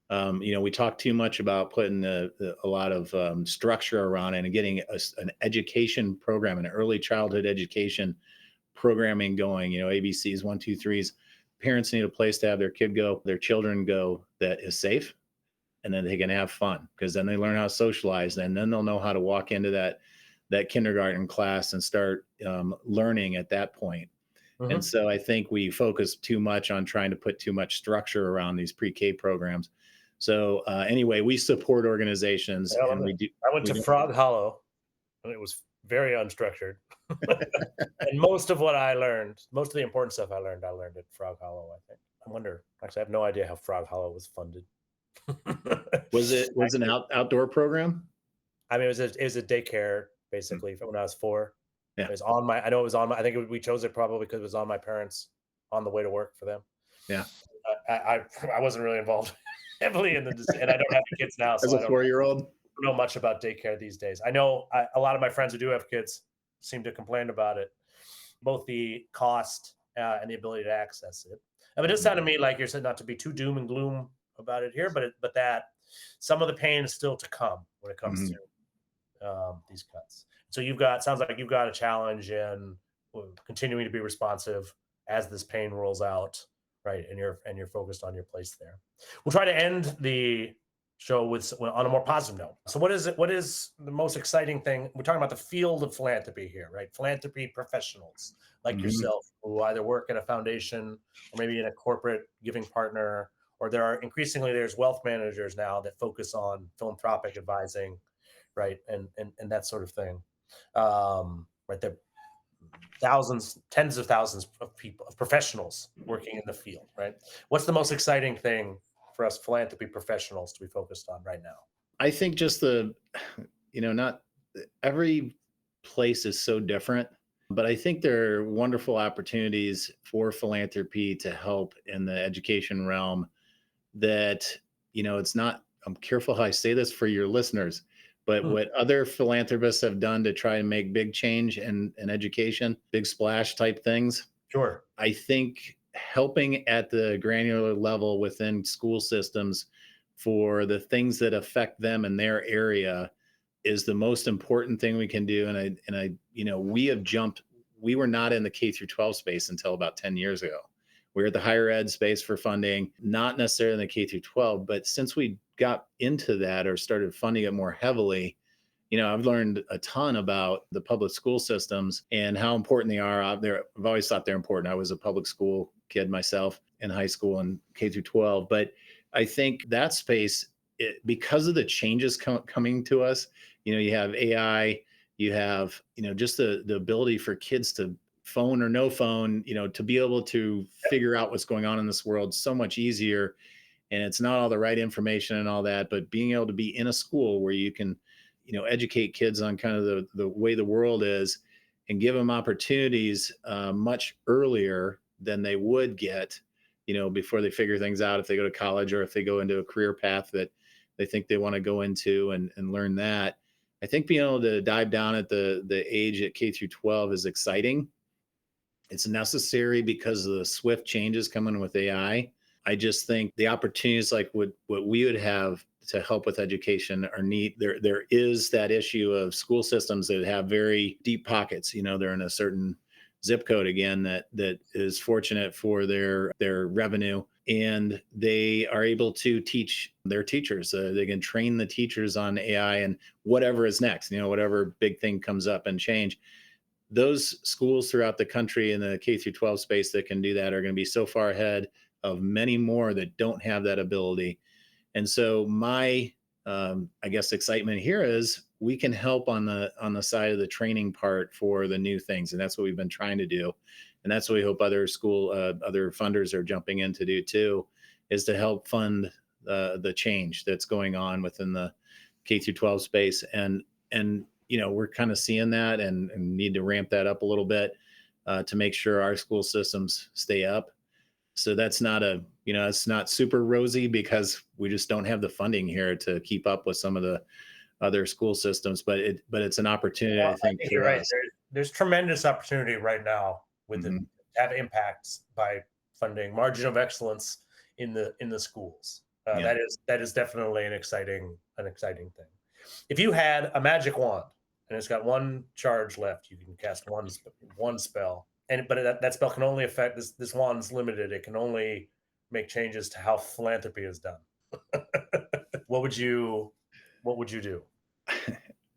We talk too much about putting a lot of structure around it and getting an education program, an early childhood education programming going. ABCs, 1, 2, 3s. Parents need a place to have their children go that is safe, and then they can have fun, because then they learn how to socialize, and then they'll know how to walk into that kindergarten class and start learning at that point. And Mhm. so I think we focus too much on trying to put too much structure around these pre-K programs. So anyway, we support organizations, I love and it. we do. I went We to don't. Frog Hollow, and it was very unstructured. And most of what I learned, most of the important stuff I learned at Frog Hollow, I think. I wonder, actually, I have no idea how Frog Hollow was funded. Was it an outdoor program? I mean, it was a daycare Hmm. basically when I was 4. It Yeah, was on my I know it was on my I think we chose it probably because it was on my parents on the way to work for them. yeah. I wasn't really involved heavily in the and I don't have any kids now, As so a I don't 4-year-old. know much about daycare these days. I know a lot of my friends who do have kids seem to complain about it, both the cost and the ability to access it. I mean, it Mhm. sounded to me like you're saying not to be too doom and gloom about it here, but that some of the pain is still to come when it comes Mhm. to these cuts. So sounds like you've got a challenge in continuing to be responsive as this pain rolls out, right? And you're focused on your place there. We'll try to end the show with on a more positive note. So what is it? What is the most exciting thing? We're talking about the field of philanthropy here, right? Philanthropy professionals like Mhm. yourself who either work at a foundation or maybe in a corporate giving partner or there are increasingly there's wealth managers now that focus on philanthropic advising, right, and that sort of thing. Right there, thousands, tens of thousands of people, of professionals working in the field, right? What's the most exciting thing for us philanthropy professionals to be focused on right now? I think just the, not every place is so different, but I think there are wonderful opportunities for philanthropy to help in the education realm that, it's not, I'm careful how I say this for your listeners, but Hmm, what other philanthropists have done to try and make big change in education, big splash type things, sure. I think helping at the granular level within school systems for the things that affect them in their area is the most important thing we can do. We have jumped, we were not in the K through 12 space until about 10 years ago. We're at the higher ed space for funding, not necessarily in the K through 12, but since we got into that or started funding it more heavily, I've learned a ton about the public school systems and how important they are out there. I've always thought they're important. I was a public school kid myself in high school and K through 12, but I think that space, because of the changes coming to us, you have AI, you have, just the ability for kids to phone or no phone, to be able to figure out what's going on in this world so much easier. And it's not all the right information and all that, but being able to be in a school where you can, educate kids on kind of the way the world is and give them opportunities much earlier than they would get, before they figure things out if they go to college or if they go into a career path that they think they want to go into and learn that. I think being able to dive down at the age at K through 12 is exciting. It's necessary because of the swift changes coming with AI. I just think the opportunities like what we would have to help with education are neat. There is that issue of school systems that have very deep pockets. They're in a certain zip code again that is fortunate for their revenue, and they are able to teach their teachers. They can train the teachers on AI and whatever is next. Whatever big thing comes up and change, those schools throughout the country in the K through 12 space that can do that are going to be so far ahead of many more that don't have that ability. And so my I guess excitement here is we can help on the side of the training part for the new things, and that's what we've been trying to do, and that's what we hope other funders are jumping in to do too, is to help fund the change that's going on within the K through 12 space. And we're kind of seeing that and need to ramp that up a little bit to make sure our school systems stay up. So that's not it's not super rosy because we just don't have the funding here to keep up with some of the other school systems, but it's an opportunity, Well, I I think, think you're for right. us. There's tremendous opportunity right now with it Mhm. to have impacts by funding margin of excellence in the schools. Yeah. That is definitely an exciting thing. If you had a magic wand and it's got one charge left, you can cast one spell, and but that spell can only affect this wand's limited. It can only make changes to how philanthropy is done. what would you what would you do?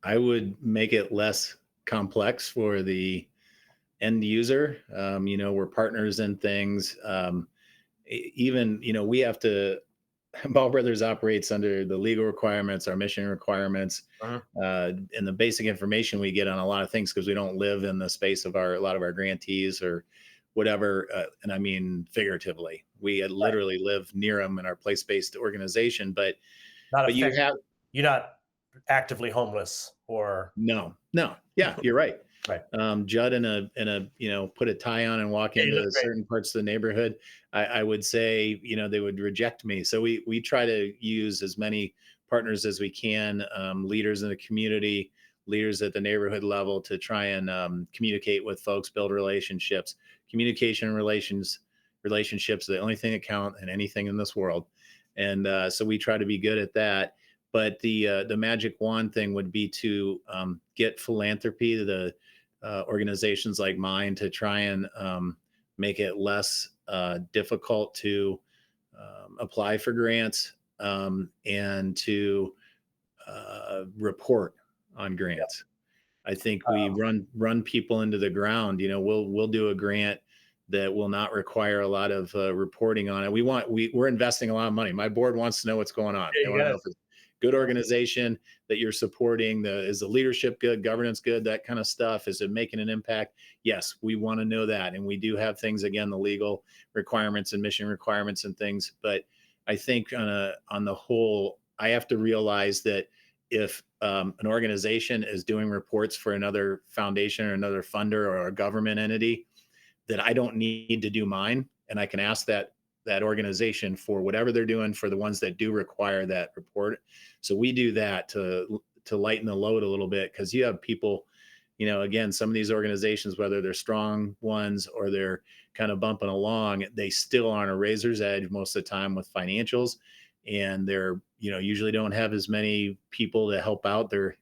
I would make it less complex for the end user. We're partners in things. Even, we have to, Ball Brothers operates under the legal requirements, our mission requirements, Mhm. and the basic information we get on a lot of things because we don't live in the space of a lot of our grantees or whatever. And I mean figuratively, we Right. literally live near them in our place-based organization. But Not you affect have you're not actively homeless or no, yeah, you're right. right. Judd in a put a tie on and walk Yeah, you into look great. certain parts of the neighborhood, I would say they would reject me. So we try to use as many partners as we can, leaders in the community, leaders at the neighborhood level to try and communicate with folks, build relationships. Communication and relationships are the only thing that count in anything in this world, and so we try to be good at that. But the magic wand thing would be to get philanthropy, the organizations like mine, to try and make it less difficult to apply for grants and to report on grants. I think we Um, run people into the ground. We'll do a grant that will not require a lot of reporting on it. We're investing a lot of money. My board wants to know what's going on. Yeah, They you want to got know if it's good organization that you're supporting. Is the leadership good, governance good, that kind of stuff. Is it making an impact? Yes, we want to know that, and we do have things, again, the legal requirements and mission requirements and things. But I think on the whole, I have to realize that if an organization is doing reports for another foundation or another funder or a government entity, that I don't need to do mine, and I can ask that organization for whatever they're doing for the ones that do require that report. So we do that to lighten the load a little bit, because you have people, again, some of these organizations, whether they're strong ones or they're kind of bumping along, they still are on a razor's edge most of the time with financials, and they're usually don't have as many people to help out. There's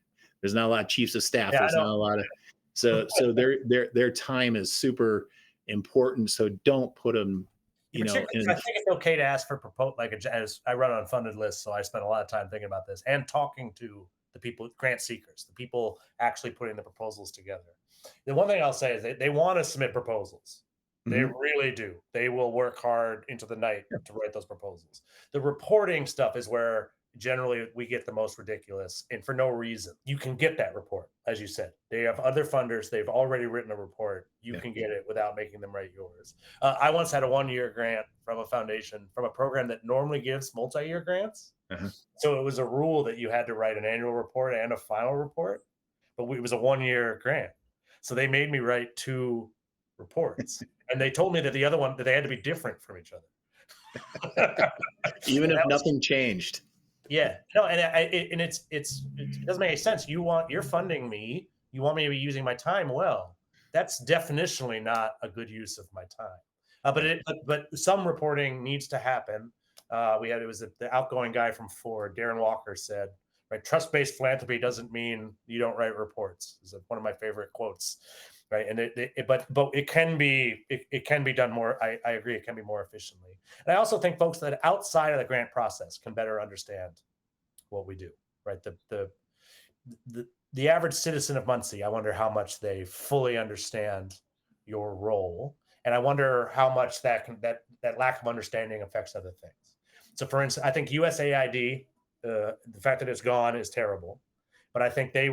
not a lot of chiefs of staff. Yeah, I There's not know. a lot of so their time is super important. So don't put them, Yeah, particularly, in 'cause I think it's okay to ask for as I run on funded lists, so I spend a lot of time thinking about this and talking to the people, grant seekers, the people actually putting the proposals together. The one thing I'll say is they want to submit proposals. They Mhm. really do. They will work hard into the night to write those proposals. The reporting stuff is where generally we get the most ridiculous and for no reason. You can get that report, as you said. They have other funders, they've already written a report. You Yeah. can get it without making them write yours. I once had a 1 year grant from a foundation from a program that normally gives multi-year grants. Uh-huh. So it was a rule that you had to write an annual report and a final report, but it was a 1 year grant. So they made me write two reports, and they told me that the other one that they had to be different from each other. Even And if that was nothing changed. yeah, no, and it doesn't make any sense. You're funding me. You want me to be using my time well. That's definitionally not a good use of my time. Yeah. But some reporting needs to happen. It was the outgoing guy from Ford, Darren Walker, said, right, trust-based philanthropy doesn't mean you don't write reports. Is one of my favorite quotes, right? And but it can be done more. I agree, it can be more efficiently. And I also think folks that outside of the grant process can better understand what we do, right? The average citizen of Muncie, I wonder how much they fully understand your role, and I wonder how much that lack of understanding affects other things. So, for instance, I think USAID, the fact that it's gone is terrible, but I think they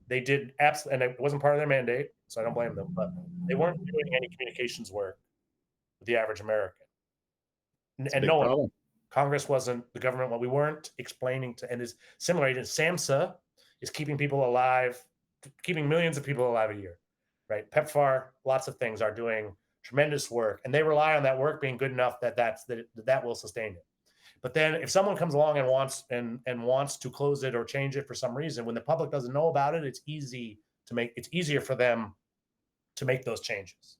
did absolutely, and it wasn't part of their mandate, so I don't blame them, but they weren't doing any communications work with the average American, It's a and big no one, problem. Congress wasn't, the government, what we weren't explaining to, and is similar to SAMHSA is keeping people alive, keeping millions of people alive a year, right? PEPFAR, lots of things are doing tremendous work, and they rely on that work being good enough that will sustain it. But then if someone comes along and wants to close it or change it for some reason, when the public doesn't know about it, it's easier for them to make those changes.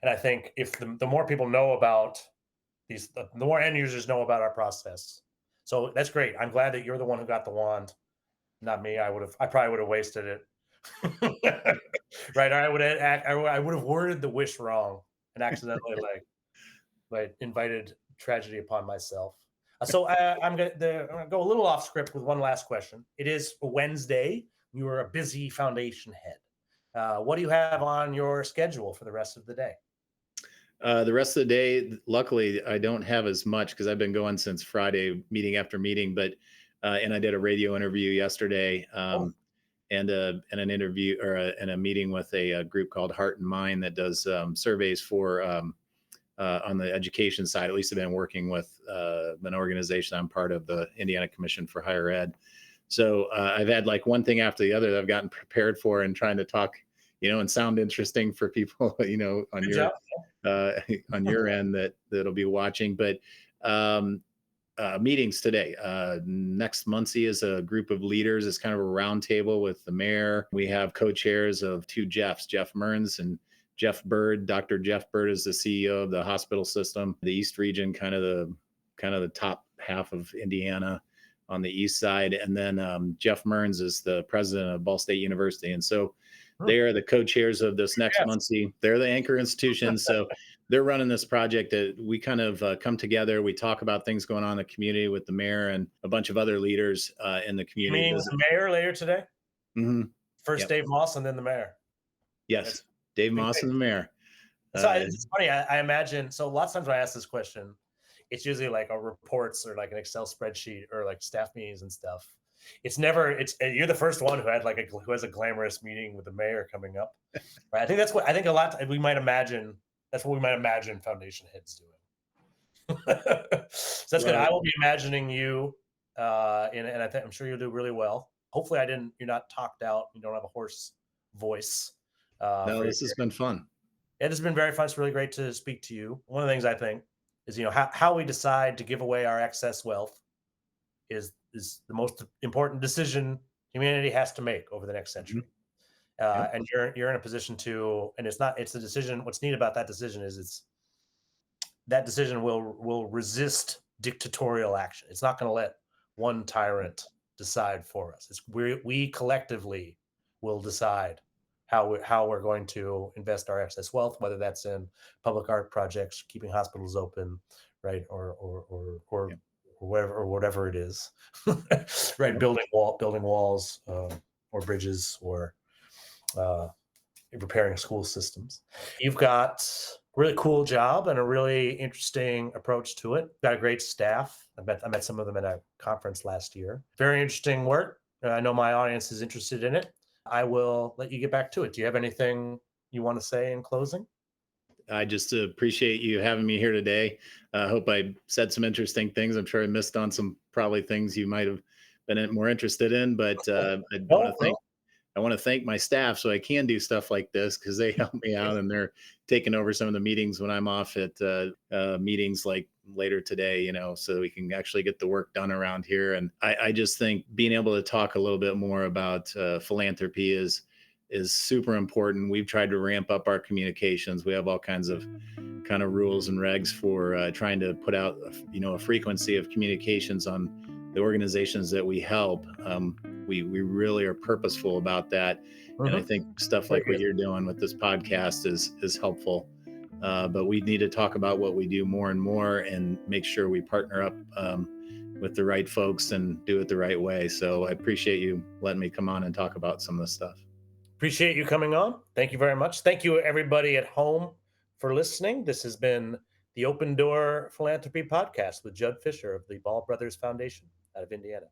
And I think if the more people know about the more end users know about our process. So that's great. I'm glad that you're the one who got the wand, not me. I probably would have wasted it. Right. I would have worded the wish wrong and accidentally invited tragedy upon myself. I'm gonna go a little off script with one last question. It is Wednesday. You are a busy foundation head. What do you have on your schedule for the rest of the day? The rest of the day, luckily, I don't have as much because I've been going since Friday, meeting after meeting. But and I did a radio interview yesterday, Oh, and an interview and a meeting with a group called Heart and Mind that does surveys for on the education side. At least I've been working with an organization I'm part of, the Indiana Commission for Higher Ed. So I've had like one thing after the other that I've gotten prepared for and trying to talk, and sound interesting for people, on good your job. uh, on your end that'll be watching. But meetings today. Next Muncie is a group of leaders. It's kind of a roundtable with the mayor. We have co-chairs of two Jeffs, Jeff Mearns and Jeff Bird. Dr. Jeff Bird is the CEO of the hospital system, the East region, kind of the top half of Indiana on the east side. And then Jeff Mearns is the president of Ball State University. And so Hmm. they are the co-chairs of this next Yes. Muncie. They're the anchor institution. So they're running this project that we kind of come together. We talk about things going on in the community with the mayor and a bunch of other leaders in the community. Meeting with the mayor later today. Mhm. First Yep. Dave Moss and then the mayor. Yes. That's Dave big Moss thing. and the mayor. So Uh, it's funny. I imagine. So lots of times when I ask this question, it's usually like a reports or like an Excel spreadsheet or like staff meetings and stuff. It's never. It's you're the first one who had like who has a glamorous meeting with the mayor coming up. Right. I think that's what I think a lot. We might imagine that's what we might imagine foundation heads doing. So that's good. I well, will be imagining you, and I think I'm sure you'll do really well. Hopefully, I didn't. You're not talked out. You don't have a hoarse voice. no, For this has been fun. It has been very fun. It's really great to speak to you. One of the things I think is, how we decide to give away our excess wealth is the most important decision humanity has to make over the next Mhm. century. Yep. And you're in a position to, and it's not, it's a decision. What's neat about that decision is that decision will resist dictatorial action. It's not going to let one tyrant decide for us. We collectively will decide how we're going to invest our excess wealth, whether that's in public art projects, keeping hospitals open, right, Yep. or whatever it is, right, Yep. building walls, or bridges, or uh, repairing school systems. You've got a really cool job and a really interesting approach to it. Got a great staff. I met some of them at a conference last year. Very interesting work. I know my audience is interested in it. I will let you get back to it. Do you have anything you want to say in closing? I just appreciate you having me here today. I hope I said some interesting things. I'm sure I missed on some probably things you might have been more interested in, but I want to No, thank no. I want to thank my staff so I can do stuff like this because they help me out and they're taking over some of the meetings when I'm off at meetings like later today, so we can actually get the work done around here. And I just think being able to talk a little bit more about philanthropy is super important. We've tried to ramp up our communications. We have all kinds of kind of rules and regs for trying to put out a frequency of communications on the organizations that we help. We really are purposeful about that, and I Mhm. think stuff Very like what good. you're doing with this podcast is helpful. But we need to talk about what we do more and more, and make sure we partner up with the right folks and do it the right way. So I appreciate you letting me come on and talk about some of this stuff. Appreciate you coming on. Thank you very much. Thank you, everybody at home, for listening. This has been the Open Door Philanthropy Podcast with Judd Fisher of the Ball Brothers Foundation out of Indiana.